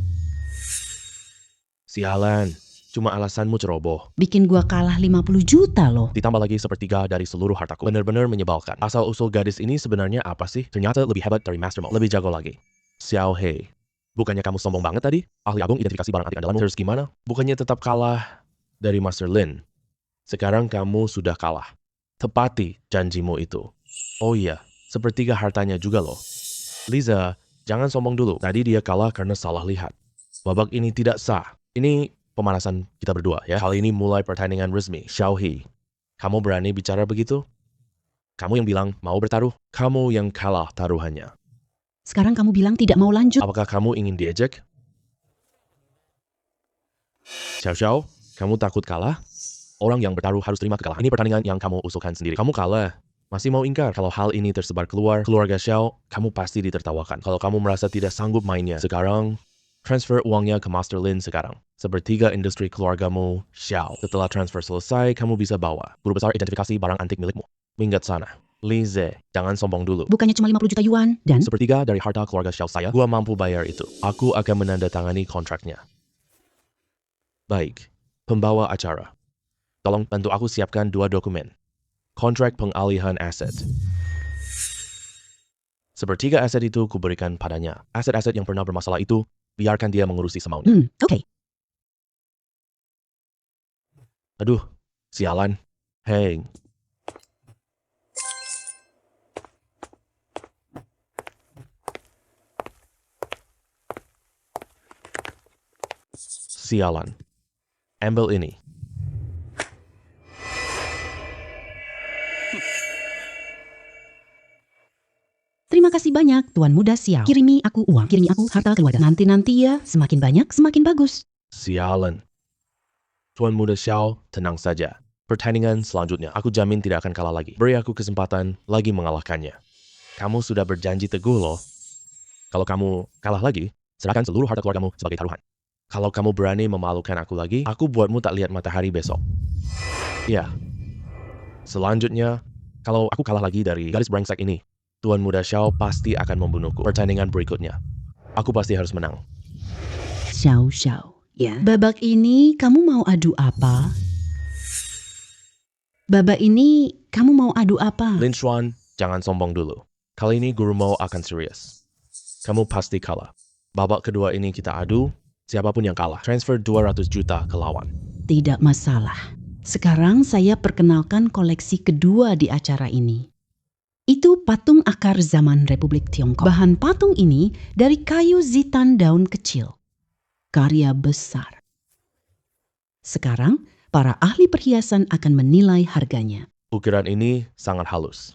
Sialan, cuma alasanmu ceroboh. Bikin gua kalah 50 juta loh. Ditambah lagi sepertiga dari seluruh hartaku. Benar-benar menyebalkan. Asal-usul gadis ini sebenarnya apa sih? Ternyata lebih hebat dari Master Mo. Lebih jago lagi. Xiao He, bukannya kamu sombong banget tadi? Ahli agung identifikasi barang antik andalanmu. Terus gimana? Bukannya tetap kalah dari Master Lin. Sekarang kamu sudah kalah. Tepati janjimu itu. Oh iya, sepertiga hartanya juga loh. Liza, jangan sombong dulu. Tadi dia kalah karena salah lihat. Babak ini tidak sah. Ini pemanasan kita berdua ya. Kali ini mulai pertandingan resmi. Xiaohe, kamu berani bicara begitu? Kamu yang bilang mau bertaruh. Kamu yang kalah taruhannya. Sekarang kamu bilang tidak mau lanjut. Apakah kamu ingin diejek? Xiao Xiao, kamu takut kalah? Orang yang bertaruh harus terima kekalahan. Ini pertandingan yang kamu usulkan sendiri. Kamu kalah. Masih mau ingkar? Kalau hal ini tersebar keluar, keluarga Xiao, kamu pasti ditertawakan. Kalau kamu merasa tidak sanggup mainnya, sekarang, transfer uangnya ke Master Lin sekarang. Sepertiga industri keluargamu, Xiao. Setelah transfer selesai, kamu bisa bawa guru besar identifikasi barang antik milikmu. Minggat sana. Lize, jangan sombong dulu. Bukannya cuma 50 juta yuan dan Sepertiga dari harta keluarga Xiao saya, gua mampu bayar itu. Aku akan menandatangani kontraknya. Baik, pembawa acara. Tolong bantu aku siapkan 2 dokumen. Kontrak pengalihan aset. Sepertiga aset itu kuberikan padanya. Aset-aset yang pernah bermasalah itu, biarkan dia mengurusi semaunya. Oke. Aduh, sialan. Hei. Sialan. Ambil ini. Terima kasih banyak, Tuan Muda Xiao. Kirimi aku uang, kirimi aku harta keluarga. Nanti-nanti ya, semakin banyak, semakin bagus. Sialan. Tuan Muda Xiao, tenang saja. Pertandingan selanjutnya, aku jamin tidak akan kalah lagi. Beri aku kesempatan lagi mengalahkannya. Kamu sudah berjanji teguh loh. Kalau kamu kalah lagi, serahkan seluruh harta keluargamu sebagai taruhan. Kalau kamu berani memalukan aku lagi, aku buatmu tak lihat matahari besok. Ya. Selanjutnya, kalau aku kalah lagi dari gadis brengsek ini, Tuan Muda Xiao pasti akan membunuhku. Pertandingan berikutnya, aku pasti harus menang. Xiao Xiao. Ya. Babak ini kamu mau adu apa? Babak ini kamu mau adu apa? Lin Xuan, jangan sombong dulu. Kali ini gurumu akan serius. Kamu pasti kalah. Babak kedua ini kita adu, siapapun yang kalah, transfer 200 juta ke lawan. Tidak masalah. Sekarang saya perkenalkan koleksi kedua di acara ini. Itu patung akar zaman Republik Tiongkok. Bahan patung ini dari kayu zitan daun kecil. Karya besar. Sekarang, para ahli perhiasan akan menilai harganya. Ukiran ini sangat halus.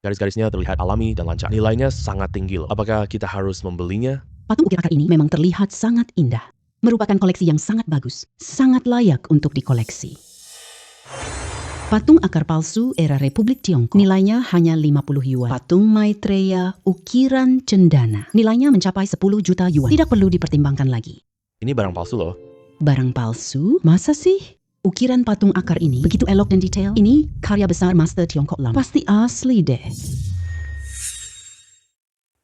Garis-garisnya terlihat alami dan lancar. Nilainya sangat tinggi loh. Apakah kita harus membelinya? Patung ukir akar ini memang terlihat sangat indah. Merupakan koleksi yang sangat bagus. Sangat layak untuk dikoleksi. Patung akar palsu era Republik Tiongkok. Nilainya hanya 50 yuan. Patung Maitreya ukiran cendana. Nilainya mencapai 10 juta yuan. Tidak perlu dipertimbangkan lagi. Ini barang palsu loh. Barang palsu? Masa sih? Ukiran patung akar ini begitu elok dan detail. Ini karya besar Master Tiongkok lama. Pasti asli deh.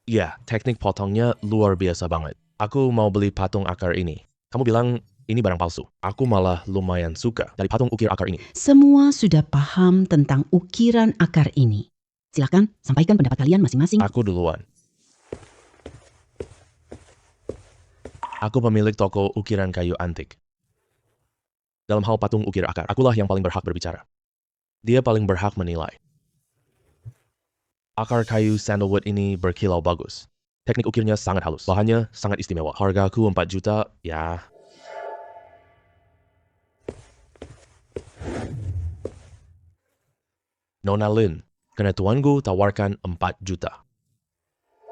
Ya, teknik potongnya luar biasa banget. Aku mau beli patung akar ini. Kamu bilang ini barang palsu. Aku malah lumayan suka dari patung ukir akar ini. Semua sudah paham tentang ukiran akar ini. Silakan sampaikan pendapat kalian masing-masing. Aku duluan. Aku pemilik toko ukiran kayu antik. Dalam hal patung ukir akar, akulah yang paling berhak berbicara. Dia paling berhak menilai. Akar kayu sandalwood ini berkilau bagus. Teknik ukirnya sangat halus. Bahannya sangat istimewa. Hargaku 4 juta, ya. Nona Lin, karena tuanku tawarkan 4 juta.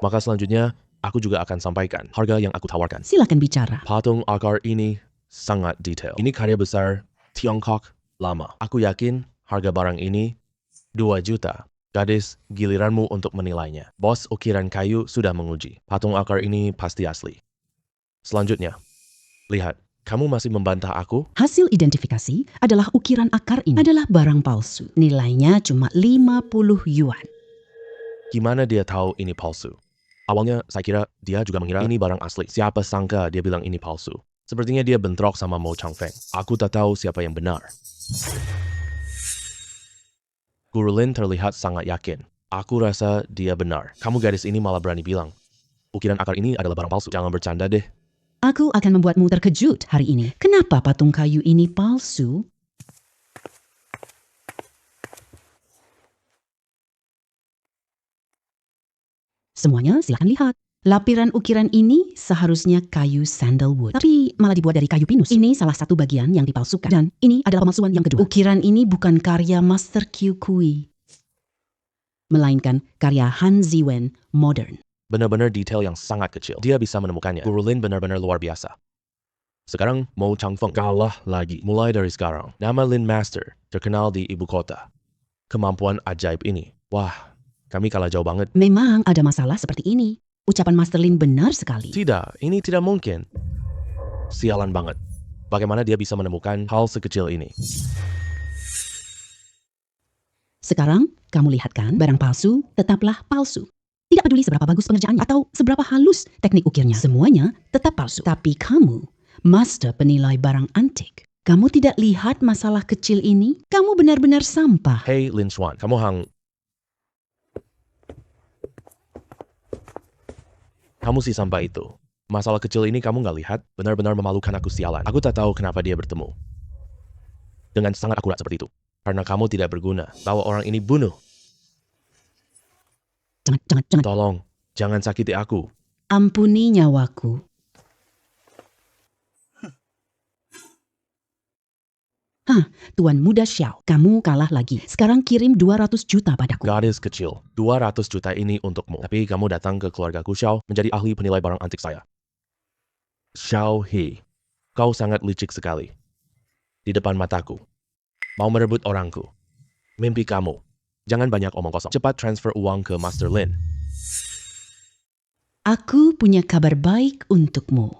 Maka selanjutnya, aku juga akan sampaikan harga yang aku tawarkan. Silakan bicara. Patung akar ini sangat detail. Ini karya besar Tiongkok lama. Aku yakin harga barang ini 2 juta. Gadis, giliranmu untuk menilainya. Bos ukiran kayu sudah menguji. Patung akar ini pasti asli. Selanjutnya, lihat. Kamu masih membantah aku? Hasil identifikasi adalah ukiran akar ini adalah barang palsu. Nilainya cuma 50 yuan. Gimana dia tahu ini palsu? Awalnya saya kira dia juga mengira ini barang asli. Siapa sangka dia bilang ini palsu. Sepertinya dia bentrok sama Mo Changfeng. Aku tak tahu siapa yang benar. Guru Lin terlihat sangat yakin. Aku rasa dia benar. Kamu gadis ini malah berani bilang, ukiran akar ini adalah barang palsu. Jangan bercanda deh. Aku akan membuatmu terkejut hari ini. Kenapa patung kayu ini palsu? Semuanya silakan lihat. Lapiran ukiran ini seharusnya kayu sandalwood, tapi malah dibuat dari kayu pinus. Ini salah satu bagian yang dipalsukan. Dan ini adalah pemalsuan yang kedua. Ukiran ini bukan karya Master Q Kui, melainkan karya Han Ziwen modern. Benar-benar detail yang sangat kecil. Dia bisa menemukannya. Guru Lin benar-benar luar biasa. Sekarang Mo Changfeng kalah lagi. Mulai dari sekarang. Nama Lin Master terkenal di ibu kota. Kemampuan ajaib ini. Wah, kami kalah jauh banget. Memang ada masalah seperti ini. Ucapan Master Lin benar sekali. Tidak, ini tidak mungkin. Sialan banget. Bagaimana dia bisa menemukan hal sekecil ini? Sekarang, kamu lihat kan, barang palsu tetaplah palsu. Tidak peduli seberapa bagus pengerjaannya atau seberapa halus teknik ukirnya. Semuanya tetap palsu. Tapi kamu, Master penilai barang antik. Kamu tidak lihat masalah kecil ini? Kamu benar-benar sampah. Hey Lin Xuan, kamu si sampah itu. Masalah kecil ini kamu nggak lihat? Benar-benar memalukan aku sialan. Aku tak tahu kenapa dia bertemu. Dengan sangat akurat seperti itu. Karena kamu tidak berguna. Bawa orang ini bunuh. Jangan. Tolong, jangan sakiti aku. Ampuni nyawaku. Tuan Muda Xiao, kamu kalah lagi. Sekarang kirim 200 juta padaku. Gadis kecil, 200 juta ini untukmu. Tapi kamu datang ke keluargaku Xiao menjadi ahli penilai barang antik saya. Xiao He, kau sangat licik sekali. Di depan mataku. Mau merebut orangku. Mimpi kamu. Jangan banyak omong kosong. Cepat transfer uang ke Master Lin. Aku punya kabar baik untukmu.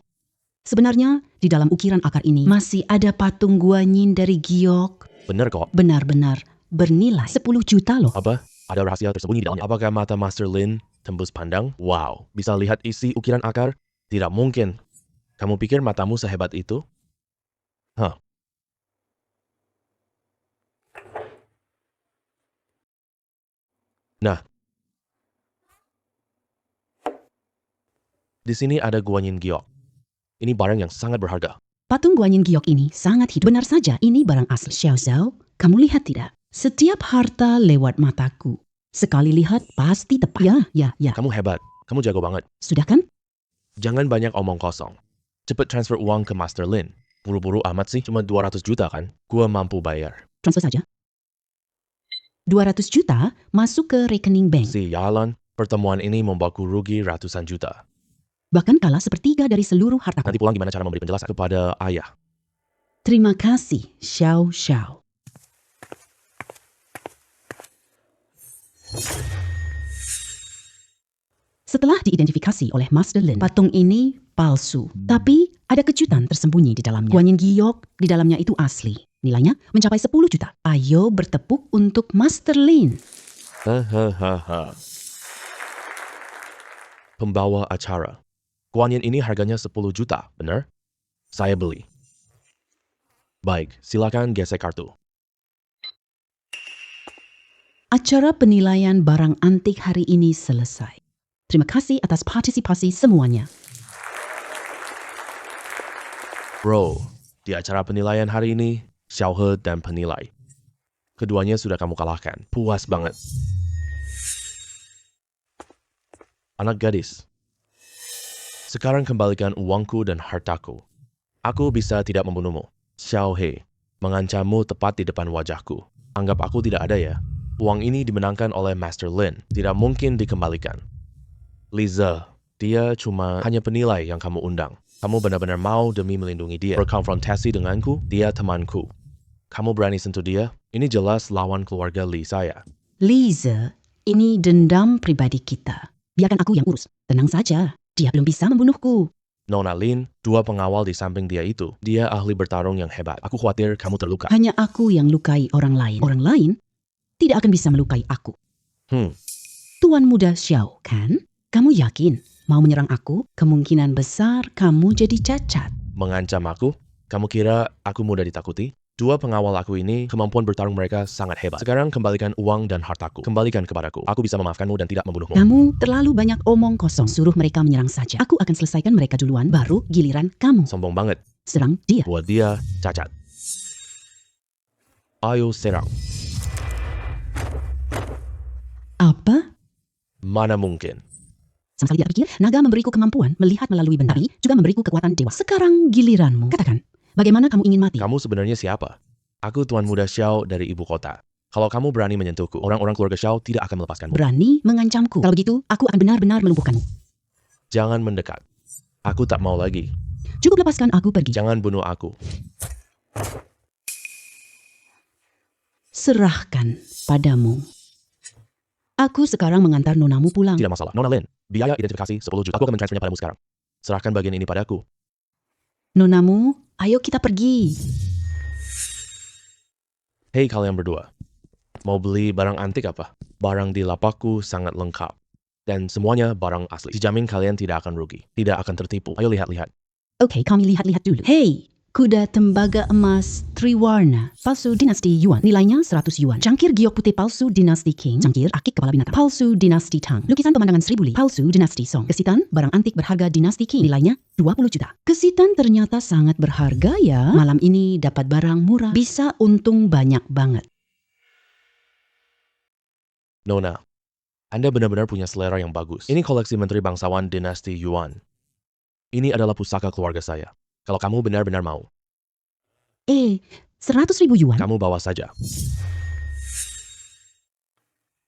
Sebenarnya, di dalam ukiran akar ini masih ada patung guanyin dari giok. Benar kok. Benar-benar bernilai 10 juta loh. Apa? Ada rahasia tersembunyi di dalamnya. Apakah mata Master Lin tembus pandang? Wow, bisa lihat isi ukiran akar? Tidak mungkin. Kamu pikir matamu sehebat itu? Nah. Di sini ada guanyin giok. Ini barang yang sangat berharga. Patung guanyin giok ini sangat hidup. Benar saja, ini barang asli. Xiao Zhao, kamu lihat tidak? Setiap harta lewat mataku. Sekali lihat, pasti tepat. Ya. Kamu hebat. Kamu jago banget. Sudah kan? Jangan banyak omong kosong. Cepet transfer uang ke Master Lin. Buru-buru amat sih, cuma 200 juta kan? Gua mampu bayar. Transfer saja. 200 juta masuk ke rekening bank. Sialan, pertemuan ini membawaku rugi ratusan juta. Bahkan kalah sepertiga dari seluruh hartaku. Nanti pulang gimana cara memberi penjelasan kepada ayah? Terima kasih, Xiao Xiao. Setelah diidentifikasi oleh Master Lin, patung ini palsu. Tapi ada kejutan tersembunyi di dalamnya. Guanyin giok di dalamnya itu asli. Nilainya mencapai 10 juta. Ayo bertepuk untuk Master Lin. Hahaha. Pembawa acara. Guanyin ini harganya 10 juta, benar? Saya beli. Baik, silakan gesek kartu. Acara penilaian barang antik hari ini selesai. Terima kasih atas partisipasi semuanya. Bro, di acara penilaian hari ini, Xiao He dan penilai. Keduanya sudah kamu kalahkan. Puas banget. Anak gadis. Sekarang kembalikan uangku dan hartaku. Aku bisa tidak membunuhmu. Xiao He, mengancammu tepat di depan wajahku. Anggap aku tidak ada ya. Uang ini dimenangkan oleh Master Lin. Tidak mungkin dikembalikan. Liza, dia cuma hanya penilai yang kamu undang. Kamu benar-benar mau demi melindungi dia. Berkonfrontasi denganku, dia temanku. Kamu berani sentuh dia? Ini jelas lawan keluarga Li saya. Liza, ini dendam pribadi kita. Biarkan aku yang urus. Tenang saja, dia belum bisa membunuhku. Nona Lin, 2 pengawal di samping dia itu. Dia ahli bertarung yang hebat. Aku khawatir kamu terluka. Hanya aku yang lukai orang lain. Orang lain tidak akan bisa melukai aku. Tuan Muda Xiao, kan? Kamu yakin mau menyerang aku? Kemungkinan besar kamu jadi cacat. Mengancam aku? Kamu kira aku mudah ditakuti? 2 pengawal aku ini, kemampuan bertarung mereka sangat hebat. Sekarang kembalikan uang dan hartaku. Kembalikan kepadaku. Aku bisa memaafkanmu dan tidak membunuhmu. Kamu terlalu banyak omong kosong. Suruh mereka menyerang saja. Aku akan selesaikan mereka duluan, baru giliran kamu. Sombong banget. Serang dia. Buat dia, cacat. Ayo serang. Apa? Mana mungkin. Sama sekali tidak pikir, naga memberiku kemampuan melihat melalui benda, tapi juga memberiku kekuatan dewa. Sekarang giliranmu. Katakan, bagaimana kamu ingin mati? Kamu sebenarnya siapa? Aku Tuan Muda Xiao dari ibu kota. Kalau kamu berani menyentuhku, orang-orang keluarga Xiao tidak akan melepaskanmu. Berani mengancamku. Kalau begitu, aku akan benar-benar melumpuhkanmu. Jangan mendekat. Aku tak mau lagi. Cukup lepaskan aku pergi. Jangan bunuh aku. Serahkan padamu. Aku sekarang mengantar nonamu pulang. Tidak masalah. Nona Lin, biaya identifikasi 10 juta. Aku akan mentransfernya padamu sekarang. Serahkan bagian ini padaku. Nonamu, ayo kita pergi. Hei kalian berdua. Mau beli barang antik apa? Barang di lapakku sangat lengkap. Dan semuanya barang asli. Dijamin kalian tidak akan rugi. Tidak akan tertipu. Ayo lihat-lihat. Oke, kami lihat-lihat dulu. Hei, kuda tembaga emas Triwarna, palsu dinasti Yuan. Nilainya 100 Yuan. Cangkir giok putih palsu dinasti Qing. Cangkir akik kepala binatang palsu dinasti Tang. Lukisan pemandangan 1000 li palsu dinasti Song. Kesitan barang antik berharga dinasti Qing. Nilainya 20 juta. Kesitan ternyata sangat berharga ya. Malam ini dapat barang murah. Bisa untung banyak banget. Nona, Anda benar-benar punya selera yang bagus. Ini koleksi menteri bangsawan dinasti Yuan. Ini adalah pusaka keluarga saya. Kalau kamu benar-benar mau, 100.000 Yuan. kamu bawa saja.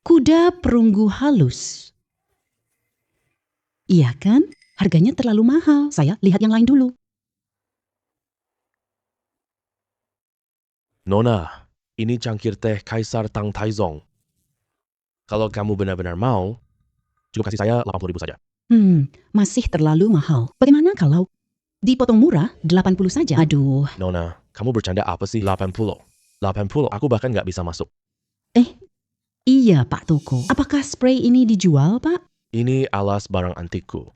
Kuda perunggu halus. Iya kan? Harganya terlalu mahal. Saya lihat yang lain dulu. Nona, ini cangkir teh Kaisar Tang Taizong. Kalau kamu benar-benar mau, cukup kasih saya 80.000 saja. Masih terlalu mahal. Bagaimana kalau dipotong murah 80 saja? Aduh. Nona, kamu bercanda apa sih? 80. Aku bahkan nggak bisa masuk. Iya Pak Toko. Apakah spray ini dijual Pak? Ini alas barang antikku.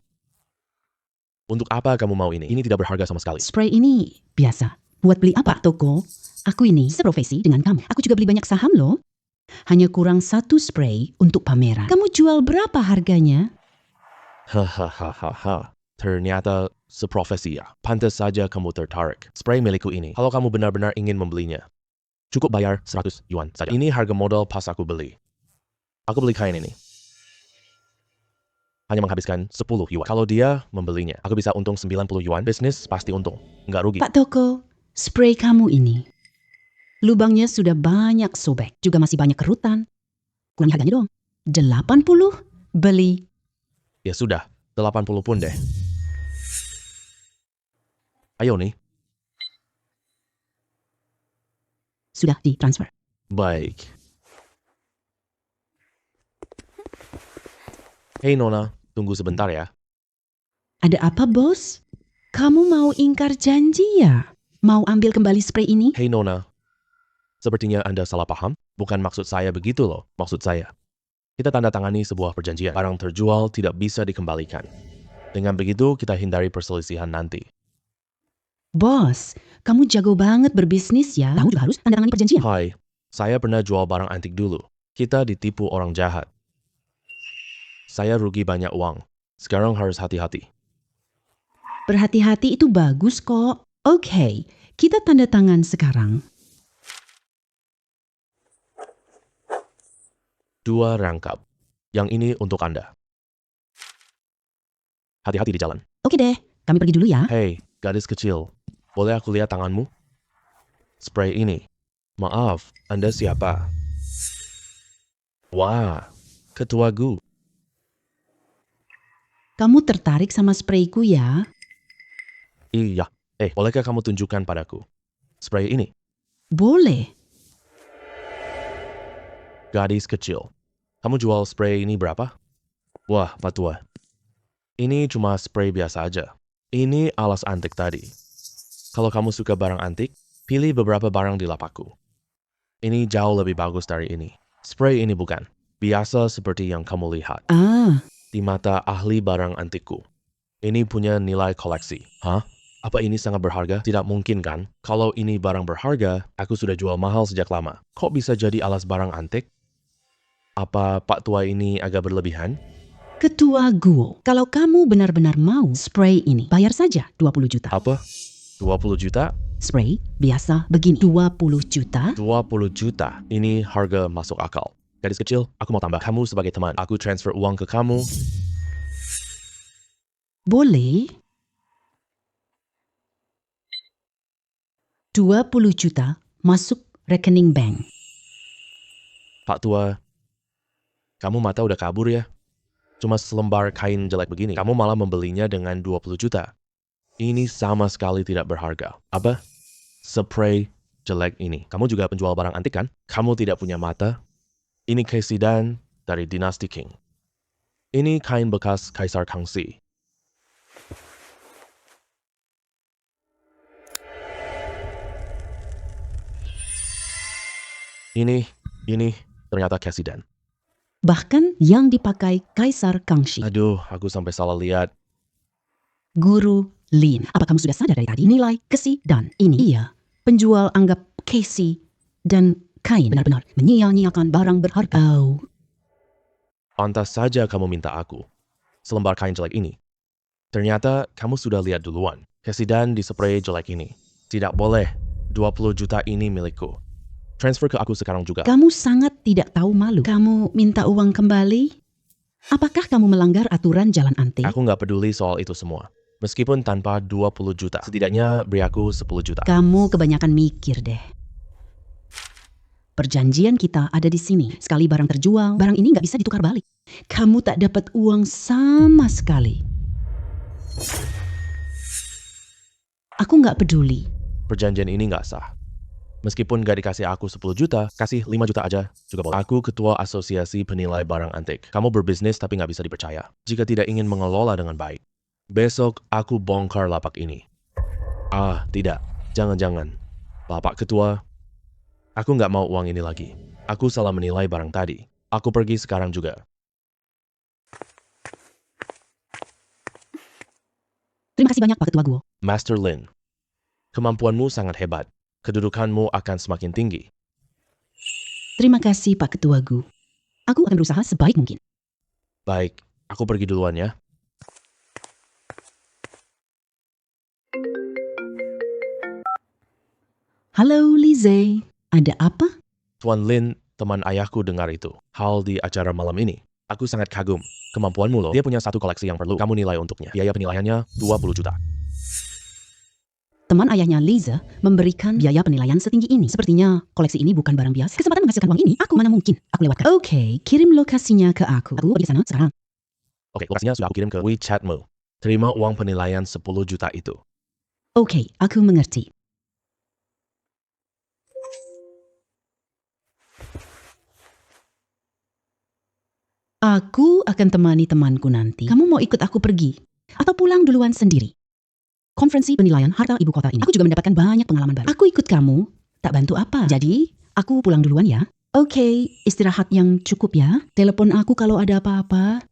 Untuk apa kamu mau ini? Ini tidak berharga sama sekali. Spray ini biasa. Buat beli apa Toko? Aku ini seprofesi dengan kamu. Aku juga beli banyak saham loh. Hanya kurang 1 spray untuk pameran. Kamu jual berapa harganya? Hahaha. Ternyata seprofesi ya. Pantas saja kamu tertarik. Spray milikku ini. Kalau kamu benar-benar ingin membelinya, cukup bayar 100 yuan saja. Ini harga modal pas aku beli. Aku beli kain ini. Hanya menghabiskan 10 yuan. Kalau dia membelinya, aku bisa untung 90 yuan. Bisnis pasti untung. Nggak rugi. Pak Toko, spray kamu ini. Lubangnya sudah banyak sobek. Juga masih banyak kerutan. Kurangi harganya dong. 80 beli. Ya sudah, 80 pun deh. Ayo nih. Sudah ditransfer. Baik. Hei Nona, tunggu sebentar ya. Ada apa bos? Kamu mau ingkar janji ya? Mau ambil kembali spray ini? Hei Nona, sepertinya Anda salah paham. Bukan maksud saya begitu loh. Maksud saya, kita tanda tangani sebuah perjanjian. Barang terjual tidak bisa dikembalikan. Dengan begitu, kita hindari perselisihan nanti. Bos, kamu jago banget berbisnis ya. Tahu juga harus tanda tangani perjanjian. Hai, saya pernah jual barang antik dulu. Kita ditipu orang jahat. Saya rugi banyak uang. Sekarang harus hati-hati. Berhati-hati itu bagus kok. Oke, kita tanda tangan sekarang. 2 rangkap. Yang ini untuk Anda. Hati-hati di jalan. Oke deh, kami pergi dulu ya. Hei, gadis kecil. Boleh aku lihat tanganmu? Spray ini. Maaf, Anda siapa? Wah, Ketua Gu. Kamu tertarik sama sprayku ya? Iya. Bolehkah kamu tunjukkan padaku? Spray ini. Boleh. Gadis kecil. Kamu jual spray ini berapa? Wah, Pak Tua. Ini cuma spray biasa aja. Ini alas antik tadi. Kalau kamu suka barang antik, pilih beberapa barang di lapakku. Ini jauh lebih bagus dari ini. Spray ini bukan. Biasa seperti yang kamu lihat. Di mata ahli barang antikku. Ini punya nilai koleksi. Hah? Apa ini sangat berharga? Tidak mungkin kan? Kalau ini barang berharga, aku sudah jual mahal sejak lama. Kok bisa jadi alas barang antik? Apa Pak Tua ini agak berlebihan? Ketua Guo, kalau kamu benar-benar mau spray ini, bayar saja 20 juta. Apa? 20 juta? Spray biasa begini, 20 juta. 20 juta. Ini harga masuk akal. Gadis kecil, aku mau tambah. Kamu sebagai teman, aku transfer uang ke kamu. Boleh. 20 juta masuk rekening bank. Pak Tua, kamu mata udah kabur ya? Cuma selembar kain jelek begini, kamu malah membelinya dengan 20 juta. Ini sama sekali tidak berharga. Apa? Spray jelek ini. Kamu juga penjual barang antik kan? Kamu tidak punya mata? Ini Casey Dan dari Dynasty King. Ini kain bekas Kaisar Kangxi. Ini ternyata Casey Dan. Bahkan yang dipakai Kaisar Kangxi. Aduh, aku sampai salah lihat. Guru Lin. Apa kamu sudah sadar dari tadi? Nilai Casey Dan ini. Iya, penjual anggap Casey dan kain benar-benar menyia-nyiakan barang berharga. Oh. Pantas saja kamu minta aku selembar kain jelek ini. Ternyata kamu sudah lihat duluan. Casey Dan dispray jelek ini. Tidak boleh. 20 juta ini milikku. Transfer ke aku sekarang juga. Kamu sangat tidak tahu malu. Kamu minta uang kembali? Apakah kamu melanggar aturan jalan antik? Aku nggak peduli soal itu semua. Meskipun tanpa 20 juta. Setidaknya beri aku 10 juta. Kamu kebanyakan mikir deh. Perjanjian kita ada di sini. Sekali barang terjual, barang ini nggak bisa ditukar balik. Kamu tak dapat uang sama sekali. Aku nggak peduli. Perjanjian ini nggak sah. Meskipun nggak dikasih aku 10 juta, kasih 5 juta aja juga boleh. Aku ketua asosiasi penilai barang antik. Kamu berbisnis tapi nggak bisa dipercaya. Jika tidak ingin mengelola dengan baik. Besok aku bongkar lapak ini. Ah, tidak. Jangan-jangan. Bapak ketua, aku nggak mau uang ini lagi. Aku salah menilai barang tadi. Aku pergi sekarang juga. Terima kasih banyak Pak Ketua Guo. Master Lin, kemampuanmu sangat hebat. Kedudukanmu akan semakin tinggi. Terima kasih Pak Ketua Gu. Aku akan berusaha sebaik mungkin. Baik, aku pergi duluan ya. Halo Lize, ada apa? Tuan Lin, teman ayahku dengar itu. Hal di acara malam ini. Aku sangat kagum. Kemampuanmu loh. Dia punya satu koleksi yang perlu kamu nilai untuknya. Biaya penilaiannya 20 juta. Teman ayahnya Liza memberikan biaya penilaian setinggi ini. Sepertinya koleksi ini bukan barang biasa. Kesempatan menghasilkan uang ini, mana mungkin aku lewatkan. Oke, kirim lokasinya ke aku. Aku pergi sana sekarang. Oke, lokasinya sudah aku kirim ke WeChatmu. Terima uang penilaian 10 juta itu. Oke, aku mengerti. Aku akan temani temanku nanti. Kamu mau ikut aku pergi? Atau pulang duluan sendiri? Konferensi penilaian harta ibu kota ini. Aku juga mendapatkan banyak pengalaman baru. Aku ikut kamu, tak bantu apa. Jadi, aku pulang duluan ya. Oke, istirahat yang cukup ya. Telepon aku kalau ada apa-apa.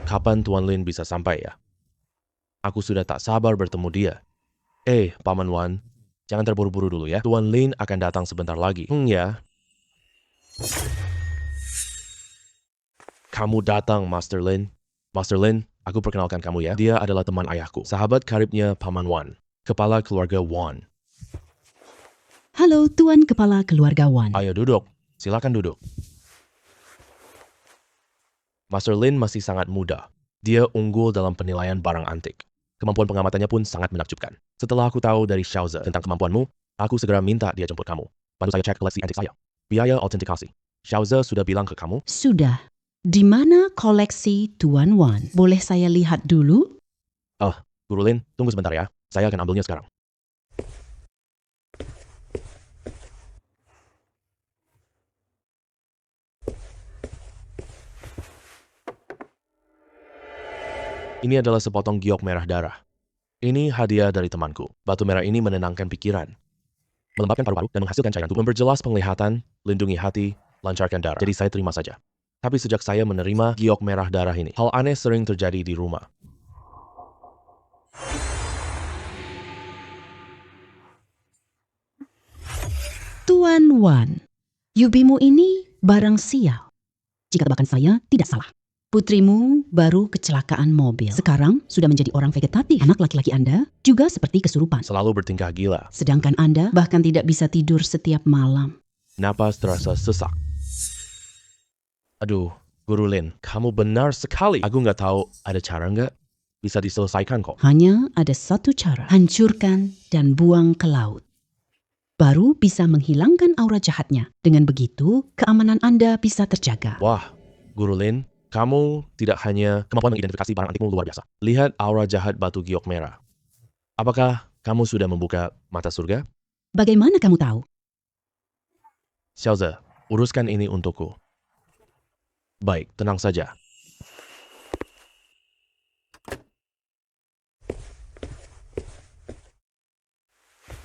Kapan Tuan Lin bisa sampai ya? Aku sudah tak sabar bertemu dia. Paman Wan, jangan terburu-buru dulu ya. Tuan Lin akan datang sebentar lagi. Ya. Kamu datang, Master Lin. Master Lin, aku perkenalkan kamu ya. Dia adalah teman ayahku, sahabat karibnya Paman Wan, kepala keluarga Wan. Halo, Tuan Kepala Keluarga Wan. Ayo duduk, silakan duduk. Master Lin masih sangat muda. Dia unggul dalam penilaian barang antik. Kemampuan pengamatannya pun sangat menakjubkan. Setelah aku tahu dari Xiaoze tentang kemampuanmu, aku segera minta dia jemput kamu. Bantu saya cek koleksi antik saya. Biaya autentikasi. Xiaoze sudah bilang ke kamu? Sudah. Di mana koleksi Tuan Wan? Boleh saya lihat dulu? Guru Lin, tunggu sebentar ya. Saya akan ambilnya sekarang. Ini adalah sepotong giok merah darah. Ini hadiah dari temanku. Batu merah ini menenangkan pikiran, melembabkan paru-paru, dan menghasilkan cairan tubuh. Memperjelas penglihatan, lindungi hati, lancarkan darah. Jadi saya terima saja. Tapi sejak saya menerima giok merah darah ini, hal aneh sering terjadi di rumah. Tuan Wan, Yubimu ini barang sial. Jika tebakan saya tidak salah. Putrimu baru kecelakaan mobil. Sekarang sudah menjadi orang vegetatif. Anak laki-laki Anda juga seperti kesurupan. Selalu bertingkah gila. Sedangkan Anda bahkan tidak bisa tidur setiap malam. Napas terasa sesak. Aduh, Guru Lin, kamu benar sekali. Aku nggak tahu ada cara nggak? Bisa diselesaikan kok. Hanya ada satu cara, hancurkan dan buang ke laut. Baru bisa menghilangkan aura jahatnya. Dengan begitu, keamanan Anda bisa terjaga. Wah, Guru Lin, kamu tidak hanya kemampuan mengidentifikasi barang antikmu luar biasa. Lihat aura jahat batu giok merah. Apakah kamu sudah membuka mata surga? Bagaimana kamu tahu? Xiaoze, uruskan ini untukku. Baik, tenang saja.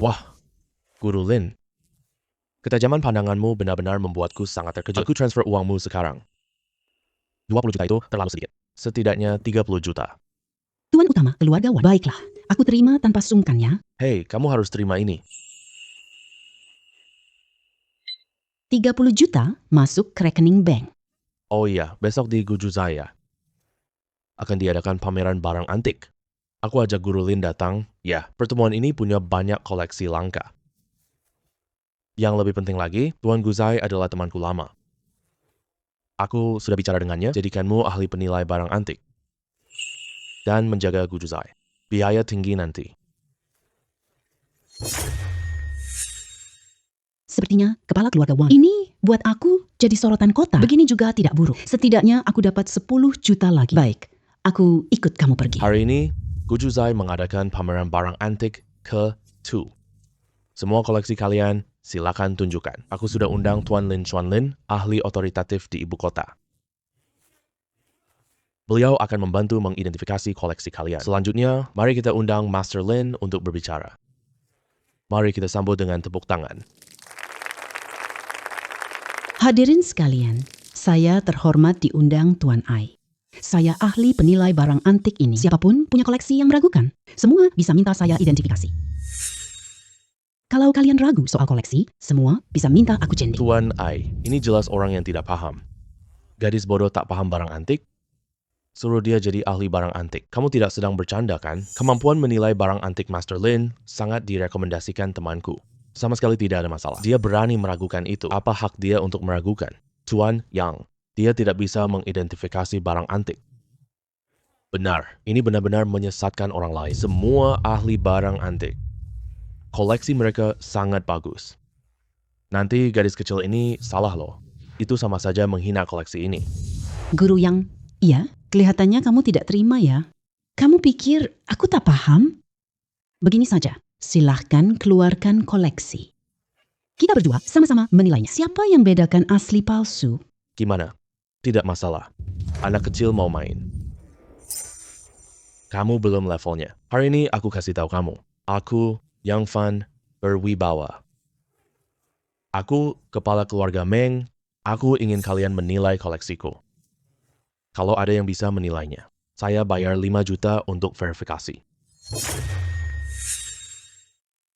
Wah, Guru Lin. Ketajaman pandanganmu benar-benar membuatku sangat terkejut. Aku transfer uangmu sekarang. 20 juta itu terlalu sedikit. Setidaknya 30 juta. Tuan utama, keluarga Wan. Baiklah, aku terima tanpa sungkan ya. Hei, kamu harus terima ini. 30 juta masuk ke rekening bank. Oh iya, besok di Gujuzaya akan diadakan pameran barang antik. Aku ajak Guru Lin datang. Ya, pertemuan ini punya banyak koleksi langka. Yang lebih penting lagi, Tuan Guzai adalah temanku lama. Aku sudah bicara dengannya, jadikanmu ahli penilai barang antik. Dan menjaga Gujuzai. Biaya tinggi nanti. Sepertinya kepala keluarga Wang ini buat aku jadi sorotan kota. Begini juga tidak buruk. Setidaknya aku dapat 10 juta lagi. Baik, aku ikut kamu pergi. Hari ini, Gujuzai mengadakan pameran barang antik ke-2. Semua koleksi kalian silakan tunjukkan. Aku sudah undang Tuan Lin Chuanlin, ahli otoritatif di ibu kota. Beliau akan membantu mengidentifikasi koleksi kalian. Selanjutnya, mari kita undang Master Lin untuk berbicara. Mari kita sambut dengan tepuk tangan. Hadirin sekalian, saya terhormat diundang Tuan Ai. Saya ahli penilai barang antik ini. Siapapun punya koleksi yang meragukan, semua bisa minta saya identifikasi. Kalau kalian ragu soal koleksi, semua bisa minta aku jending. Tuan Ai, ini jelas orang yang tidak paham. Gadis bodoh tak paham barang antik? Suruh dia jadi ahli barang antik. Kamu tidak sedang bercanda kan? Kemampuan menilai barang antik Master Lin sangat direkomendasikan temanku. Sama sekali tidak ada masalah. Dia berani meragukan itu. Apa hak dia untuk meragukan? Tuan Yang, dia tidak bisa mengidentifikasi barang antik. Benar, ini benar-benar menyesatkan orang lain. Semua ahli barang antik. Koleksi mereka sangat bagus. Nanti gadis kecil ini salah loh. Itu sama saja menghina koleksi ini. Guru Yang, iya, kelihatannya kamu tidak terima ya. Kamu pikir aku tak paham? Begini saja, silahkan keluarkan koleksi. Kita berdua sama-sama menilainya. Siapa yang bedakan asli palsu? Gimana? Tidak masalah. Anak kecil mau main. Kamu belum levelnya. Hari ini aku kasih tahu kamu. Aku, Yang Fan, berwibawa. Aku, kepala keluarga Meng, aku ingin kalian menilai koleksiku. Kalau ada yang bisa menilainya, saya bayar 5 juta untuk verifikasi.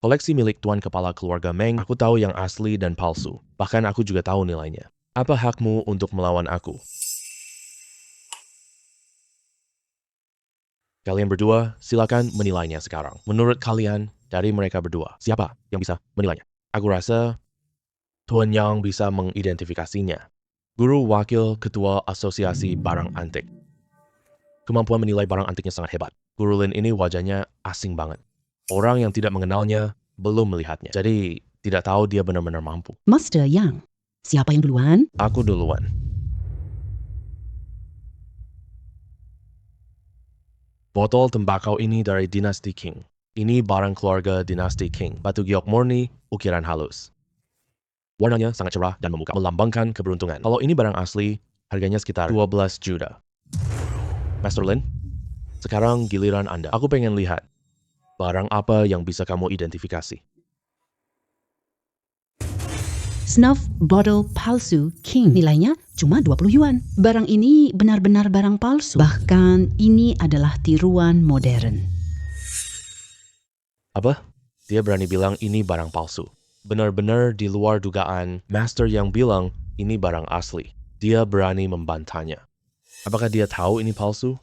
Koleksi milik Tuan Kepala Keluarga Meng, aku tahu yang asli dan palsu. Bahkan aku juga tahu nilainya. Apa hakmu untuk melawan aku? Kalian berdua, silakan menilainya sekarang. Menurut kalian, dari mereka berdua, siapa yang bisa menilainya? Aku rasa Tuan Yang bisa mengidentifikasinya. Guru Wakil Ketua Asosiasi Barang Antik. Kemampuan menilai barang antiknya sangat hebat. Guru Lin ini wajahnya asing banget. Orang yang tidak mengenalnya belum melihatnya. Jadi, tidak tahu dia benar-benar mampu. Master Yang, siapa yang duluan? Aku duluan. Botol tembakau ini dari dinasti Qing. Ini barang keluarga dinasti Qing. Batu giok murni, ukiran halus. Warnanya sangat cerah dan memukau, melambangkan keberuntungan. Kalau ini barang asli, harganya sekitar 12 juta. Master Lin, sekarang giliran Anda. Aku pengen lihat barang apa yang bisa kamu identifikasi. Snuff bottle palsu King. Nilainya cuma 20 yuan. Barang ini benar-benar barang palsu. Bahkan ini adalah tiruan modern. Apa? Dia berani bilang ini barang palsu. Benar-benar di luar dugaan. Master yang bilang ini barang asli. Dia berani membantahnya. Apakah dia tahu ini palsu?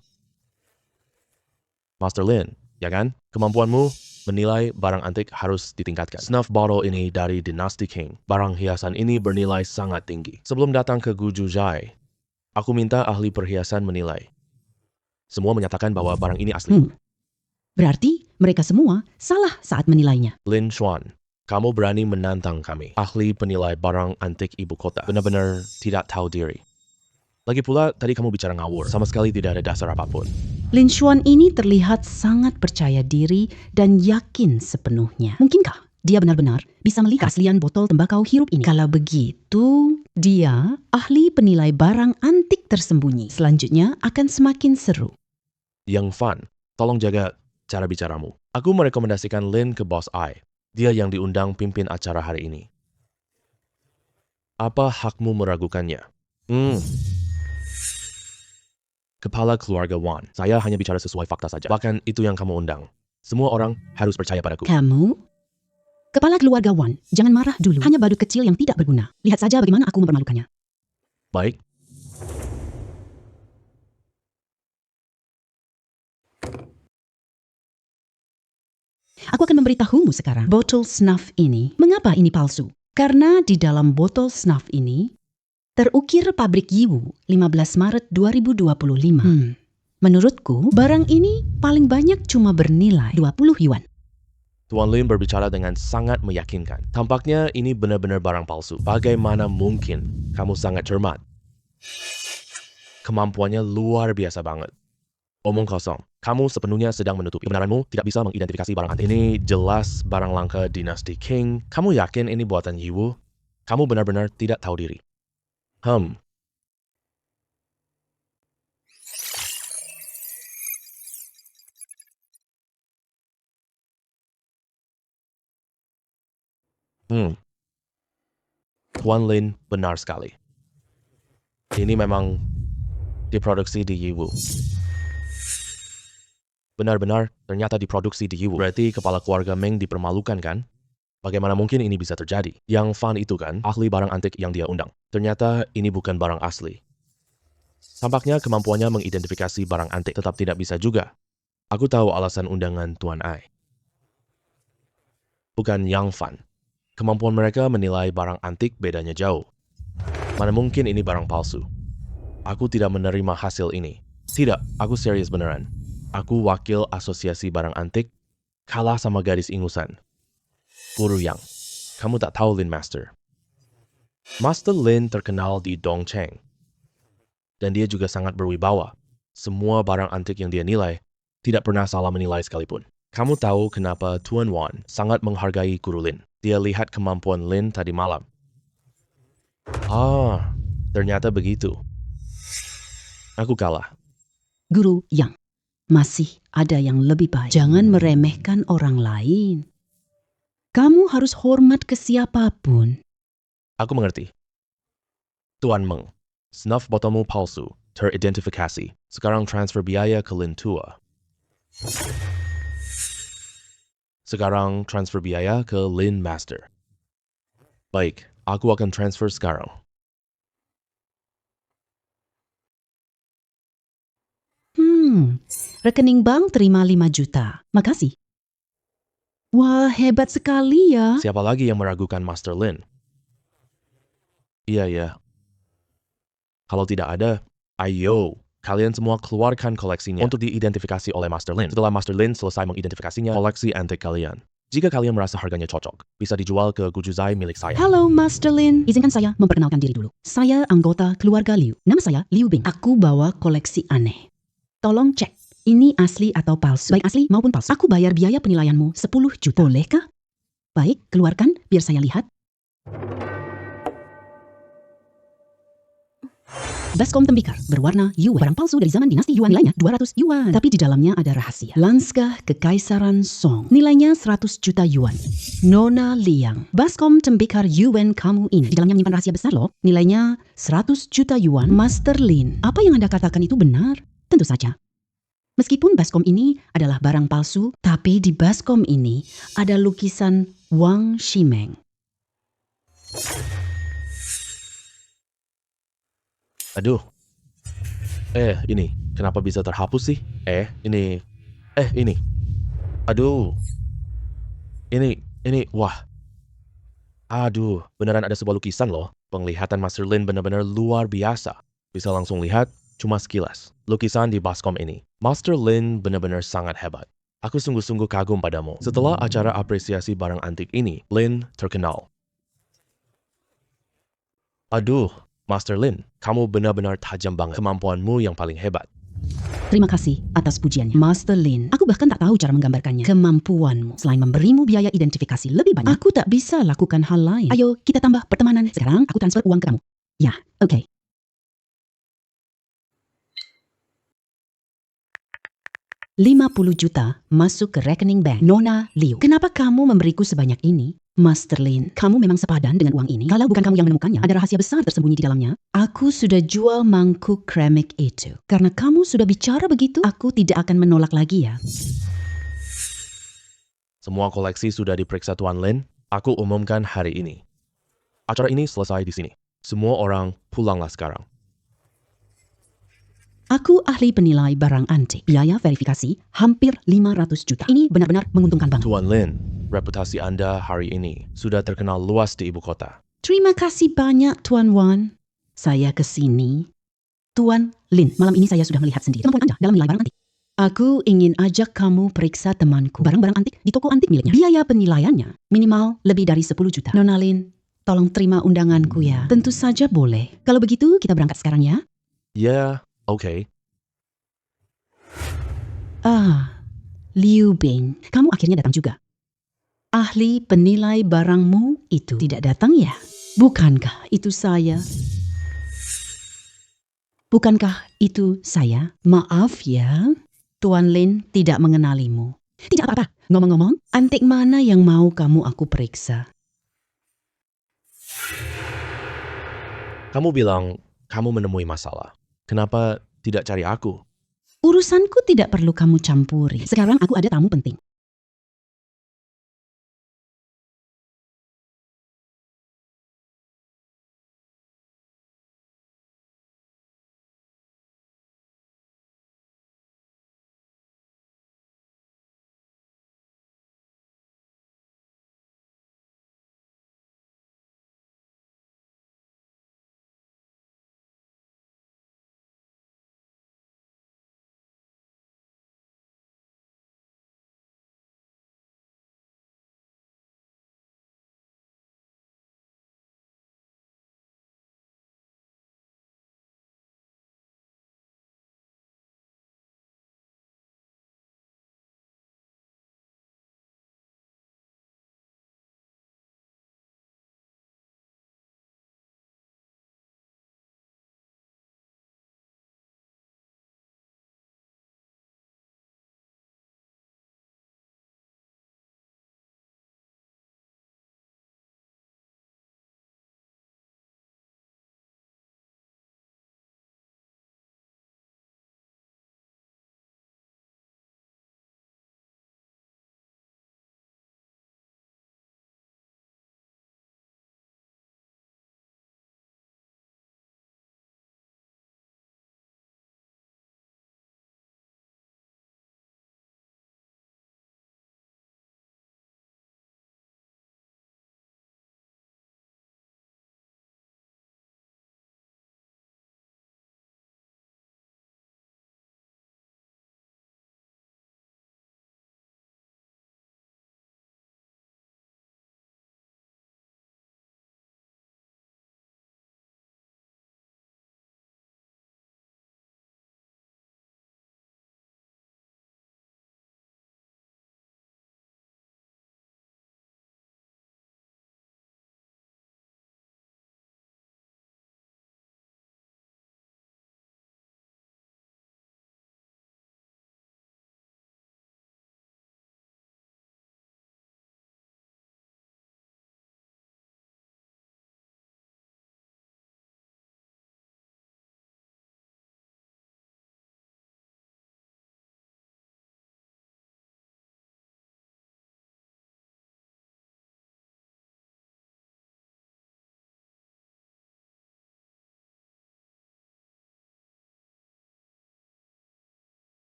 Master Lin, ya kan? Kemampuanmu menilai barang antik harus ditingkatkan. Snuff bottle ini dari dinasti Qing. Barang hiasan ini bernilai sangat tinggi. Sebelum datang ke Gujuzai, Aku minta ahli perhiasan menilai. Semua menyatakan bahwa barang ini asli. Berarti mereka semua salah saat menilainya. Lin Xuan, kamu berani menantang kami, ahli penilai barang antik ibu kota. Benar-benar tidak tahu diri. Lagi pula, tadi kamu bicara ngawur. Sama sekali tidak ada dasar apapun. Lin Xuan ini terlihat sangat percaya diri dan yakin sepenuhnya. Mungkinkah dia benar-benar bisa melihat keaslian botol tembakau hirup ini? Kalau begitu, dia ahli penilai barang antik tersembunyi. Selanjutnya akan semakin seru. Yang Fan, tolong jaga cara bicaramu. Aku merekomendasikan Lin ke bos I. Dia yang diundang pimpin acara hari ini. Apa hakmu meragukannya? Kepala keluarga Wan, saya hanya bicara sesuai fakta saja. Bahkan itu yang kamu undang. Semua orang harus percaya padaku. Kamu? Kepala keluarga Wan, jangan marah dulu. Hanya badut kecil yang tidak berguna. Lihat saja bagaimana aku mempermalukannya. Baik. Aku akan memberitahumu sekarang. Botol snuff ini, mengapa ini palsu? Karena di dalam botol snuff ini terukir pabrik Yiwu 15 Maret 2025. Menurutku, barang ini paling banyak cuma bernilai 20 yuan. Tuan Lin berbicara dengan sangat meyakinkan. Tampaknya ini benar-benar barang palsu. Bagaimana mungkin? Kamu sangat cermat. Kemampuannya luar biasa banget. Omong kosong. Kamu sepenuhnya sedang menutupi. Kebenaranmu tidak bisa mengidentifikasi barang antik. Ini jelas barang langka dinasti Qing. Kamu yakin ini buatan Yiwu? Kamu benar-benar tidak tahu diri. Tuan Lin benar sekali. Ini memang diproduksi di Yiwu. Benar-benar ternyata diproduksi di Yiwu. Berarti kepala keluarga Meng dipermalukan kan? Bagaimana mungkin ini bisa terjadi? Yang Fan itu kan ahli barang antik yang dia undang. Ternyata ini bukan barang asli. Tampaknya kemampuannya mengidentifikasi barang antik tetap tidak bisa juga. Aku tahu alasan undangan Tuan Ai. Bukan Yang Fan. Kemampuan mereka menilai barang antik bedanya jauh. Mana mungkin ini barang palsu? Aku tidak menerima hasil ini. Tidak, aku serius beneran. Aku wakil asosiasi barang antik, kalah sama gadis ingusan. Guru Yang, kamu tak tahu Lin Master. Master Lin terkenal di Dongcheng. Dan dia juga sangat berwibawa. Semua barang antik yang dia nilai, tidak pernah salah menilai sekalipun. Kamu tahu kenapa Tuan Wan sangat menghargai Guru Lin. Dia lihat kemampuan Lin tadi malam. Ternyata begitu. Aku kalah. Guru Yang, masih ada yang lebih baik. Jangan meremehkan orang lain. Kamu harus hormat ke siapapun. Aku mengerti. Tuan Meng, snuff botolmu palsu, teridentifikasi. Sekarang transfer biaya ke Lin Tua. Sekarang transfer biaya ke Lin Master. Baik, aku akan transfer sekarang. Rekening bank terima 5 juta. Makasih. Wah, hebat sekali ya. Siapa lagi yang meragukan Master Lin? Iya. Kalau tidak ada, ayo, kalian semua keluarkan koleksinya untuk diidentifikasi oleh Master Lin. Setelah Master Lin selesai mengidentifikasinya, koleksi antik kalian. Jika kalian merasa harganya cocok, bisa dijual ke Gujuzai milik saya. Halo, Master Lin. Izinkan saya memperkenalkan diri dulu. Saya anggota keluarga Liu. Nama saya Liu Bing. Aku bawa koleksi aneh. Tolong cek, ini asli atau palsu. Baik asli maupun palsu. Aku bayar biaya penilaianmu 10 juta. Bolehkah? Baik, keluarkan biar saya lihat. Baskom tembikar berwarna yuan. Barang palsu dari zaman dinasti Yuan, nilainya 200 yuan. Tapi di dalamnya ada rahasia. Lanskah Kekaisaran Song, nilainya 100 juta yuan. Nona Liang, baskom tembikar yuan kamu ini. Di dalamnya menyimpan rahasia besar loh. Nilainya 100 juta yuan. Master Lin, apa yang Anda katakan itu benar? Tentu saja. Meskipun baskom ini adalah barang palsu, tapi di baskom ini ada lukisan Wang Shimeng. Aduh. Ini. Kenapa bisa terhapus sih? Ini. Aduh. Ini. Wah. Aduh. Beneran ada sebuah lukisan loh. Penglihatan Master Lin benar-benar luar biasa. Bisa langsung lihat, cuma sekilas. Lukisan di baskom ini. Master Lin benar-benar sangat hebat. Aku sungguh-sungguh kagum padamu. Setelah acara apresiasi barang antik ini, Lin terkenal. Aduh, Master Lin, kamu benar-benar tajam banget. Kemampuanmu yang paling hebat. Terima kasih atas pujiannya, Master Lin. Aku bahkan tak tahu cara menggambarkannya. Kemampuanmu, selain memberimu biaya identifikasi lebih banyak, aku tak bisa lakukan hal lain. Ayo, kita tambah pertemanan. Sekarang aku transfer uang ke kamu. Ya, oke. 50 juta masuk ke rekening bank Nona Liu. Kenapa kamu memberiku sebanyak ini? Master Lin, kamu memang sepadan dengan uang ini. Kalau bukan kamu yang menemukannya, ada rahasia besar tersembunyi di dalamnya. Aku sudah jual mangkuk keramik itu. Karena kamu sudah bicara begitu, aku tidak akan menolak lagi ya. Semua koleksi sudah diperiksa Tuan Lin. Aku umumkan hari ini. Acara ini selesai di sini. Semua orang pulanglah sekarang. Aku ahli penilai barang antik. Biaya verifikasi hampir 500 juta. Ini benar-benar menguntungkan banget. Tuan Lin, reputasi Anda hari ini sudah terkenal luas di ibu kota. Terima kasih banyak, Tuan Wan. Saya ke sini. Tuan Lin, malam ini saya sudah melihat sendiri kemampuan Anda dalam menilai barang antik. Aku ingin ajak kamu periksa temanku barang-barang antik di toko antik miliknya. Biaya penilaiannya minimal lebih dari 10 juta. Nona Lin, tolong terima undanganku ya. Tentu saja boleh. Kalau begitu, kita berangkat sekarang ya. Ya, oke. Liu Bing, kamu akhirnya datang juga. Ahli penilai barangmu itu tidak datang ya? Bukankah itu saya? Bukankah itu saya? Maaf ya, Tuan Lin tidak mengenalimu. Tidak apa-apa. Ngomong-ngomong, antik mana yang mau aku periksa? Kamu bilang kamu menemui masalah. Kenapa tidak cari aku? Urusanku tidak perlu kamu campuri. Sekarang aku ada tamu penting.